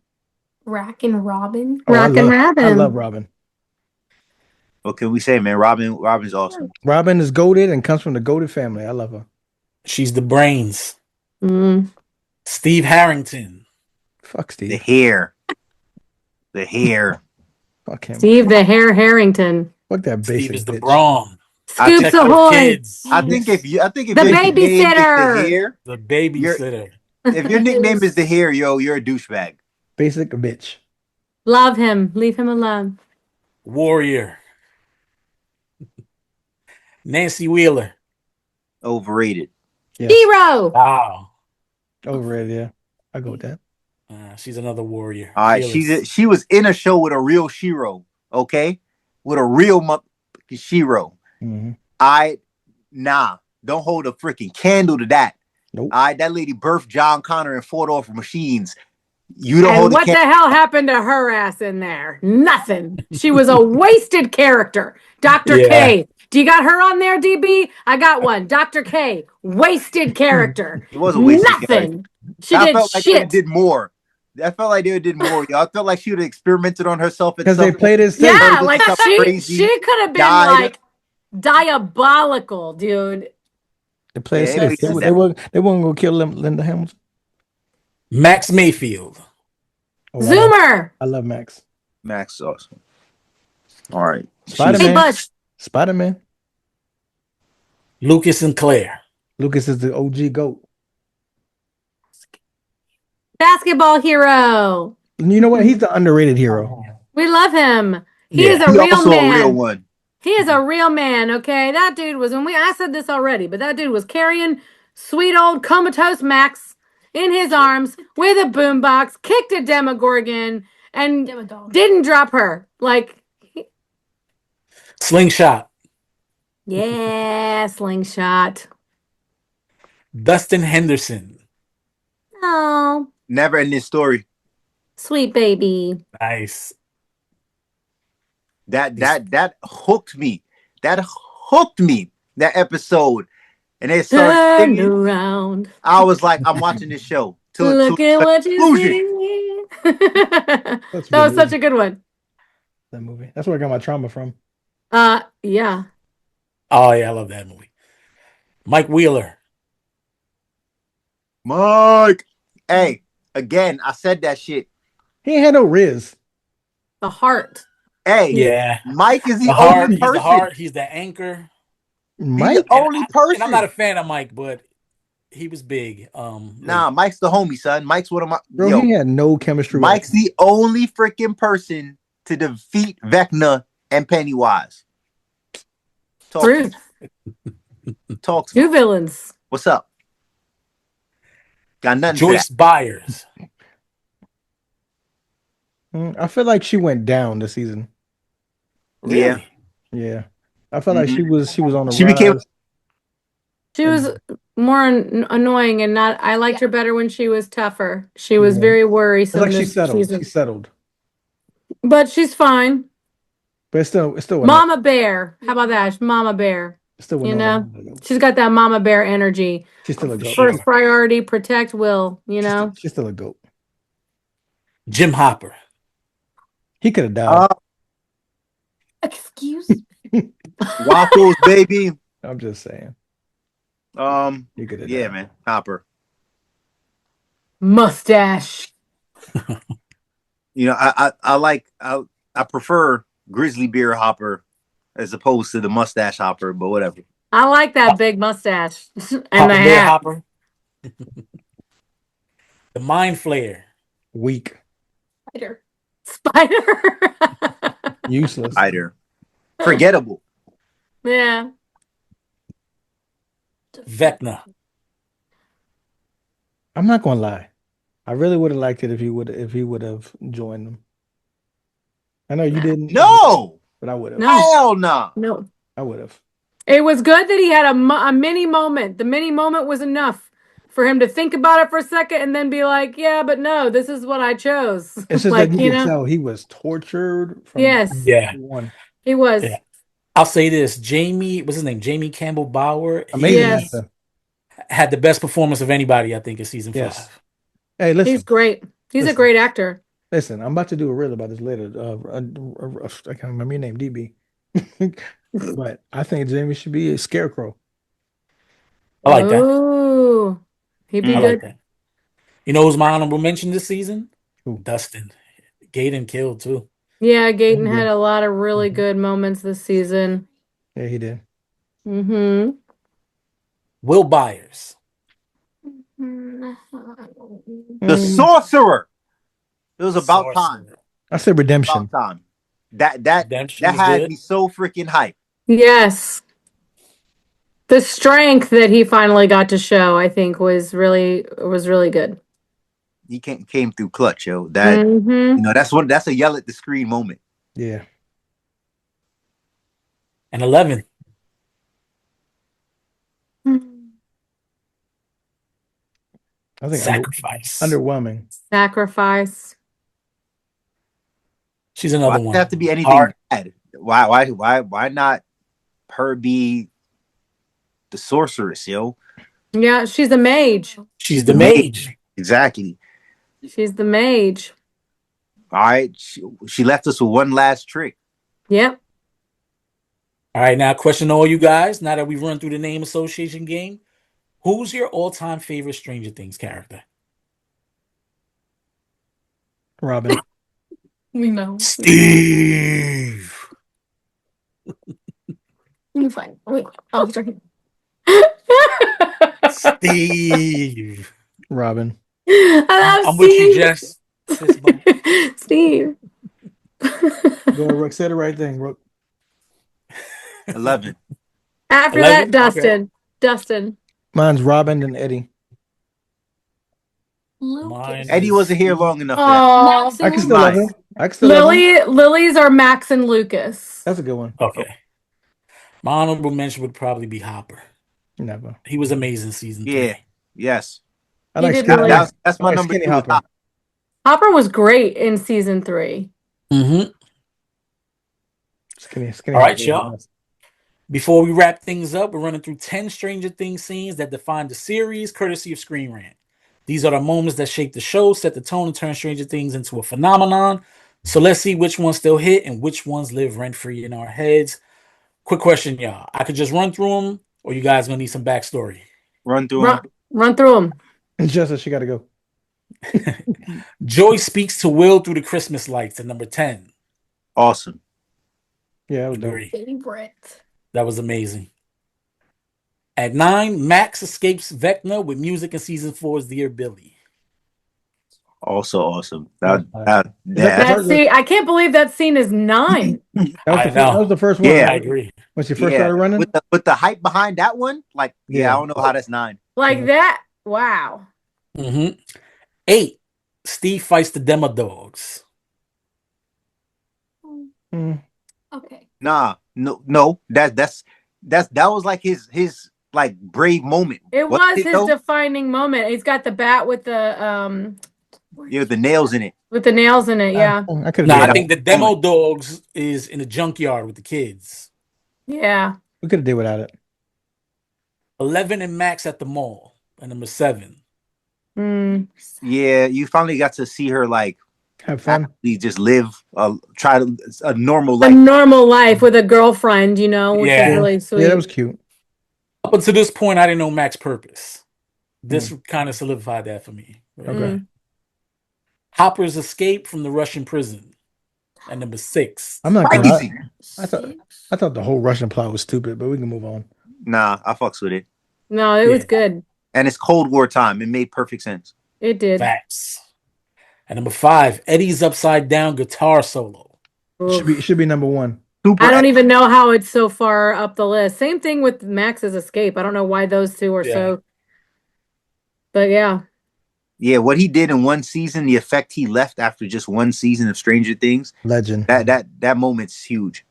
Rockin' Robin. Rockin' Robin. I love Robin. What can we say, man? Robin's awesome. Robin is goated and comes from the goated family. I love her. She's the brains. Mm. Steve Harrington. Fuck Steve. The hair. Fuck him. Steve the Hair Harrington. Fuck that basic Steve is the bitch. brawn. Scoops Ahoy. I think if the your babysitter. The babysitter. If your nickname is the hair, you're a douchebag. Basic bitch. Love him. Leave him alone. Warrior. Nancy Wheeler. Overrated. Yes. Hero. Wow. Overrated, yeah. I go with that. She's another warrior. All right, she was in a show with a real Shiro, okay? With a real Shiro. Mm-hmm. Don't hold a freaking candle to that. Nope. All right, that lady birthed John Connor and fought off machines. You don't And hold what the hell happened to her ass in there? Nothing. She was a wasted character. Dr. K. Do you got her on there, DB? I got one. Dr. K. Wasted character. It was a wasted Nothing. character. She I did felt like shit. they did more. I felt like they did more. I felt like she would have experimented on herself because they played it safe. Yeah, like she could have been like diabolical, dude. They played it safe. They weren't gonna kill Linda Hamilton. Max Mayfield. Oh, Zoomer. I love Max. Max is awesome. All right. Spider-Man. Spider-Man. Lucas Sinclair. Lucas is the OG GOAT. Basketball hero. You know what? He's the underrated hero. We love him. He is a real also man. a real one. He is a real man, okay? That dude was, I said this already, but that dude was carrying sweet old comatose Max in his arms with a boombox, kicked a Demogorgon, and didn't drop her. Like, Slingshot. yeah, slingshot. Dustin Henderson. Oh, Never ending story. sweet baby. Nice. That hooked me. That episode. And they started singing around. I was like, I'm watching this show. Look at what you see. That was such a good one. That movie. That's where I got my trauma from. Yeah. Oh yeah, I love that movie. Mike Wheeler. Mike. Hey, again, I said that shit. He ain't had no Riz. The heart. Hey, Yeah. Mike is the The only heart. He's person. the heart. He's the anchor. He's Mike, the only And I'm not a person. fan of Mike, but he was big. Nah, Mike's the homie, son. Mike's one of my bro, he had no chemistry. Mike's the only freaking person to defeat Vecna and Pennywise. Talk to Truth. me. Talk to Two me. villains. What's up? Got nothing Joyce for Byers. I feel like she went down this season. that. Yeah. Really? Yeah, I felt like she was on the She rise. became She was more annoying and not. I liked her better when she was tougher. She was Yeah. very It's worrisome like she this settled. season. She settled, But she's fine. but it's still annoying. Mama Bear. How about that? Mama Bear. It's still You annoying. know, she's got that Mama Bear energy. She's still a goat. First priority, protect Will. You know, She's still a goat. Jim Hopper. He could have died. Excuse me. Waffles, baby. I'm just saying. He could have yeah, died. man. Hopper. mustache. You know, I prefer Grizzly Bear Hopper as opposed to the mustache Hopper, but whatever. I like that big mustache and Papa the Bear hat. Hopper. The Mind Flayer. Weak. Spider. Spider. Useless. Spider. Forgettable. Yeah. Vecna. I'm not gonna lie. I really would have liked it if he would have joined them. I know you didn't. No, but I would have. No. hell no. No. I would have. It was good that he had a mini moment. The mini moment was enough for him to think about it for a second and then be like, yeah, but no, this is what I chose. It's just like, that you can tell he was tortured from Yes. Yeah. one. He was. Yeah. I'll say this. Jamie, what's his name? Jamie Campbell Bower. Amazing Yes. actor. Had the best performance of anybody, I think, in season Yes. 5. Hey, listen. He's great. He's a Listen. great actor. Listen, I'm about to do a reel about this later. I can't remember your name, DB. But I think Jamie should be a scarecrow. I like that. Oh, he'd be I good. like that. You know who's my honorable mention this season? Who? Dustin. Gaten killed too. Yeah, Gaten Yeah. had a lot of really good moments this season. Yeah, he did. Mm-hmm. Will Byers. The sorcerer. It was about time. I said redemption. About time. That Redemption was had good. me so freaking hyped. Yes. The strength that he finally got to show, I think, was really good. He came through clutch, yo. That Mm-hmm. you know, that's a yell at the screen moment. Yeah. And 11. I think Sacrifice. underwhelming. Sacrifice. She's another Why does one. it have to be anything Hard. bad? Why not her be the sorceress, yo? Yeah, she's a mage. She's the mage. Exactly. She's the mage. All right. She left us with one last trick. Yep. All right, now question to all you guys. Now that we've run through the name association game, who's your all-time favorite Stranger Things character? Robin. We know. Steve. You're fine. Wait. Oh, sorry. Steve. Robin. I love I'm with you, Steve. Jess. Fist bump. Steve. Go ahead, Rook. Say the right thing, Rook. 11. After 11? that, Dustin. Dustin. Mine's Robin and Eddie. Mine Eddie wasn't here long enough. Oh, Max I and can still love Lucas. him. I can still love him. Lily's are Max and Lucas. That's a good one. Okay. My honorable mention would probably be Hopper. Never. He was amazing season 3. Yeah. Yes. I He like did Skinny. really- That's I my like number Skinny 2. Hopper. Hopper was great in season 3. Mm-hmm. Skinny All right, Hopper. y'all. Before we wrap things up, we're running through 10 Stranger Things scenes that define the series, courtesy of Screen Rant. These are the moments that shape the show, set the tone, and turn Stranger Things into a phenomenon. So let's see which ones still hit and which ones live rent-free in our heads. Quick question, y'all. I could just run through them, or you guys gonna need some backstory? Run through them. Run through them. It's just that she got to go. Joy speaks to Will through the Christmas lights at number 10. Awesome. Yeah, that was dope. Agree. Favorite. That was amazing. At 9, Max escapes Vecna with music in season 4's Dear Billy. Also awesome. That was the That first? scene, I can't believe that scene is 9. That was I the first. That was know. the first one, Yeah. I right? agree. When she first Yeah. started running. With the hype behind that one, like Yeah. I don't know how that's 9. Like that. Wow. 8, Steve fights the Demo Dogs. Okay. Nah, no. That was like his like brave moment. It Wasn't was his though? defining moment. He's got the bat with the The nails in it. nails in it. Yeah. I could have. Nah, Yeah, I that think the was Demo moment. Dogs is in the junkyard with the kids. Yeah. We could have did without it. 11 and Max at the mall. And number 7. Yeah, you finally got to see her like Have fun. actually just live a normal A life. normal life with a girlfriend, which Yeah. is really sweet. Yeah, that was cute. Up until this point, I didn't know Max's purpose. This kind of solidified that for me. Okay. Hopper's escape from the Russian prison. And number 6. I'm not gonna Crazy. lie. I thought the whole Russian plot was stupid, but we can move on. Nah, I fucks with it. No, it was good. And it's Cold War time. It made perfect sense. It did. Facts. And number 5, Eddie's upside down guitar solo. Should be number 1. I don't even know how it's so far up the list. Same thing with Max's escape. I don't know why those two are so. But yeah. Yeah, what he did in one season, the effect he left after just one season of Stranger Things. Legend. That moment's huge.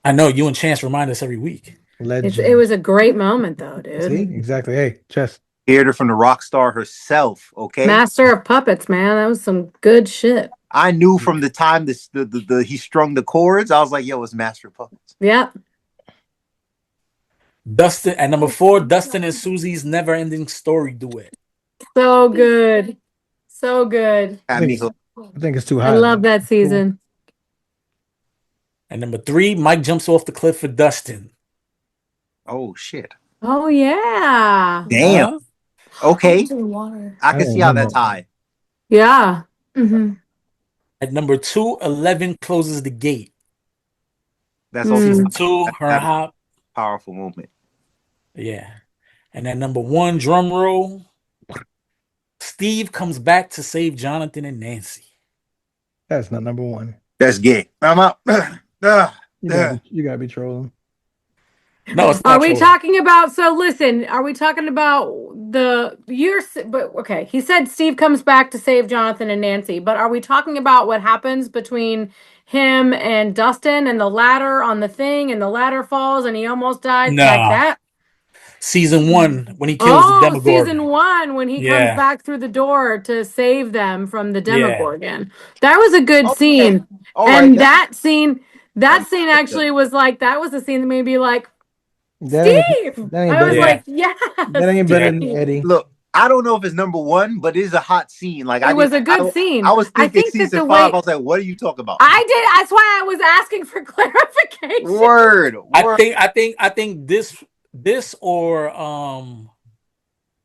I know you and Chance remind us every week. Legend. It was a great moment though, dude. See? Exactly. Hey, Chess. Heard her from the rock star herself, okay? Master of Puppets, man. That was some good shit. I knew from the time he strung the chords, I was like, yo, it's Master of Puppets. Yeah. Dustin at number 4, Dustin and Susie's never-ending story duet. So good. So good. I think it's too high. I love that season. And number 3, Mike jumps off the cliff for Dustin. Oh shit. Oh yeah. Damn. Okay. I can see how that's remember. high. Yeah. At number 2, 11 closes the gate. That's also season 2, her that hop. powerful moment. Yeah. And at number 1, drum roll, Steve comes back to save Jonathan and Nancy. That's not number 1. That's gay. I'm out. You gotta be trolling. No, it's not Are we trolling. talking about? So listen, are we talking about the years? But okay, he said Steve comes back to save Jonathan and Nancy. But are we talking about what happens between him and Dustin and the ladder on the thing, and the ladder falls and he almost dies? No. Like that? Season 1 when he kills the Demogorgon. Season 1 when he comes back through the door to save them from the Demogorgon. That was a good scene. And that scene actually was like, that was the scene that made me like, Steve! I was like, yes! That ain't better than Eddie. Look, I don't know if it's number 1, but it is a hot scene. Like it was a good scene. I was thinking think season 5. I was like, what are you talking about? I did. That's why I was asking for clarification. Word. I think this or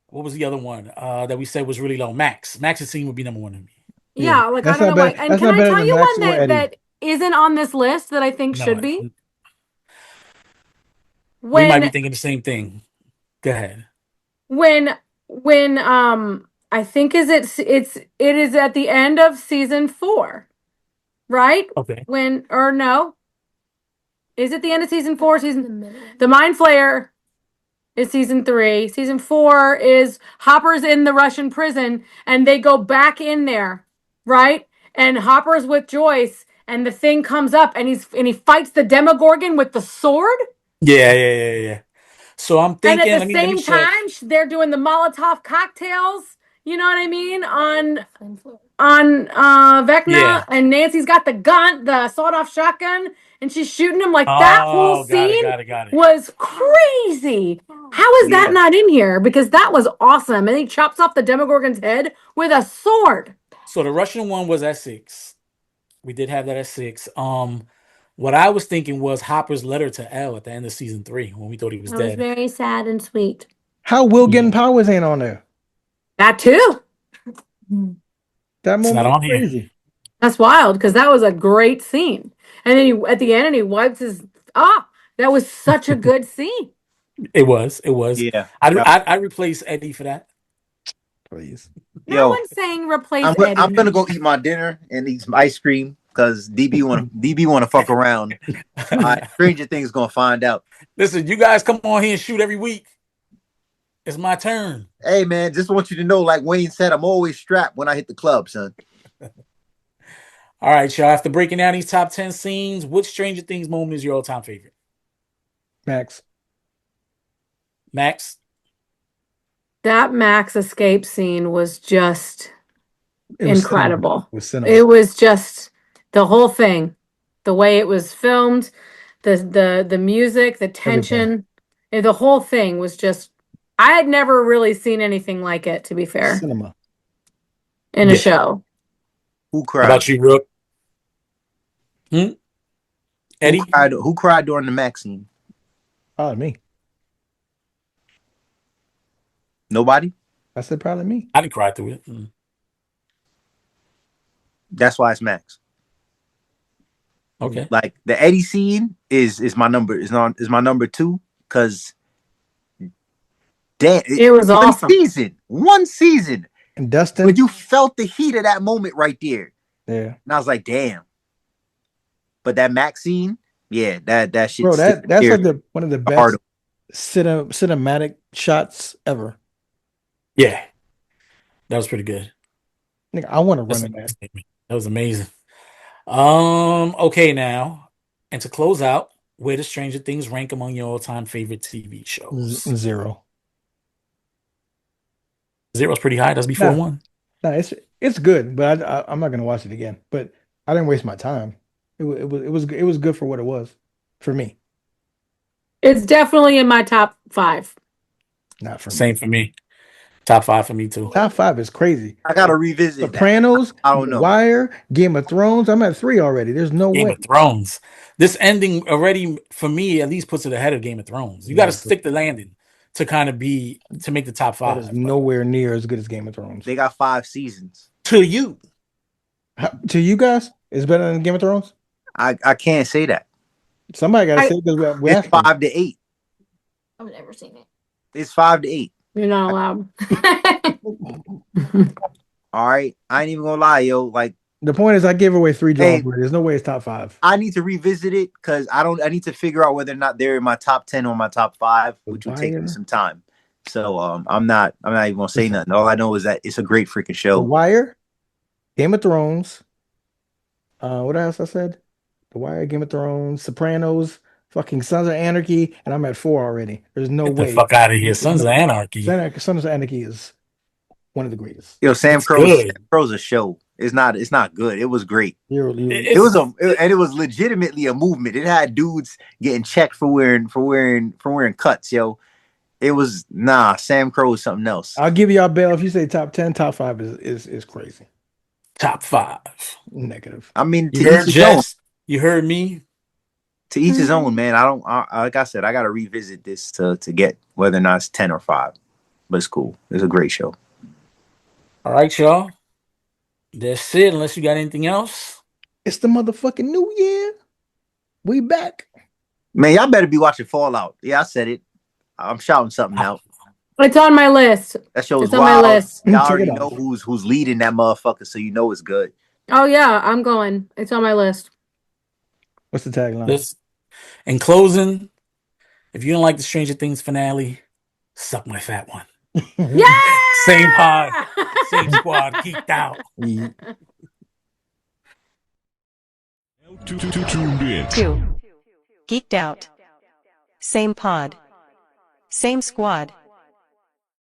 what was the other one that we said was really low? Max's scene would be number 1 to me. Yeah, like I don't know why. And can I tell you one that isn't on this list that I think should be? We might be thinking the same thing. Go ahead. When I think it is at the end of season 4, right? Okay. Is it the end of season 4? The Mind Flayer is season 3. Season 4 is Hopper's in the Russian prison and they go back in there, right? And Hopper's with Joyce and the thing comes up and he fights the Demogorgon with the sword. Yeah. So I'm thinking. And at the same time, they're doing the Molotov cocktails. You know what I mean? On Vecna, and Nancy's got the gun, the sawed-off shotgun, and she's shooting him. Like that whole scene was crazy. How is that not in here? Because that was awesome. And he chops off the Demogorgon's head with a sword. So the Russian one was at 6. We did have that at 6. What I was thinking was Hopper's letter to Elle at the end of season 3 when we thought he was dead. It was very sad and sweet. How Will getting powers ain't on there? That too. That moment not on crazy. here. That's wild because that was a great scene. And then at the end, and he wipes his. That was such a good scene. It was. Yeah. I replaced Eddie for that. Please. No Yo, one's saying replace I'm Eddie. gonna go eat my dinner and eat some ice cream because DB want to fuck around. Stranger Things gonna find out. Listen, you guys come on here and shoot every week. It's my turn. Hey man, just want you to know, like Wayne said, I'm always strapped when I hit the club, son. All right, y'all. After breaking down these top 10 scenes, which Stranger Things moment is your all-time favorite? Max. That Max escape scene was just incredible. Cinema. It was just the whole thing, the way it was filmed, the music, the tension, the whole thing was just. I had never really seen anything like it, to be fair. Cinema. In a show. Who cried? How about you, Rook? Eddie? Who cried during the Max scene? Me. Nobody? I said probably me. I didn't cry through it. That's why it's Max. Okay. Like the Eddie scene is my number my number 2 because damn, it was awesome. One season. And Dustin, when you felt the heat of that moment right there. Yeah. And I was like, damn. But that Max scene, yeah, that shit. Bro, that's like one of the best cinematic shots ever. Yeah. That was pretty good. Nigga, I want to run in that. That was amazing. Okay, now, and to close out, where does Stranger Things rank among your all-time favorite TV shows? 0. 0's pretty high. That's before 1. No, it's good, but I'm not gonna watch it again. But I didn't waste my time. It was good for what it was, for me. It's definitely in my top 5. Not for Same for me. Top 5 for me too. Top 5 is crazy. I gotta revisit Sopranos, I don't know. Wire, Game of Thrones. I'm at 3 already. There's no way. Game of Thrones. This ending already, for me, at least puts it ahead of Game of Thrones. You got to stick the landing to kind of to make the top 5. That is nowhere near as good as Game of Thrones. They got 5 seasons. To you. To you guys, it's better than Game of Thrones? I can't say that. Somebody got to say because it's 5 to 8. I've never seen it. It's 5 to 8. You're not allowed. All right, I ain't even gonna lie, yo. Like the point is, I gave away 3 jobs. There's no way it's top 5. I need to revisit it because I need to figure out whether or not they're in my top 10 or my top 5, which will take me some time. So I'm not even gonna say nothing. All I know is that it's a great freaking show. The Wire, Game of Thrones. What else I said? The Wire, Game of Thrones, Sopranos, fucking Sons of Anarchy, and I'm at 4 already. There's no way. Get the fuck out of here. Sons of Anarchy. Sons of Anarchy is one of the greatest. Yo, Sam Crow's a show. It's not good. It was great. It was legitimately a movement. It had dudes getting checked for wearing cuts, yo. It was Sam Crow is something else. I'll give y'all bail if you say top 10, top 5 is crazy. Top 5. Negative. I mean, you heard Jess? You heard me? To each his own, man. Like I said, I gotta revisit this to get whether or not it's 10 or 5. But it's cool. It's a great show. All right, y'all. That's it. Unless you got anything else. It's the motherfucking new year. We back. Man, y'all better be watching Fallout. Yeah, I said it. I'm shouting something out. It's on my list. That show's wild. On my list. Y'all already know who's leading that motherfucker, so you know it's good. Oh yeah, I'm going. It's on my list. What's the tagline? In closing, if you don't like the Stranger Things finale, suck my fat one. Yeah! Same pod, same squad, geeked out. Tuned in. 2. Geeked Out. Same pod. Same squad.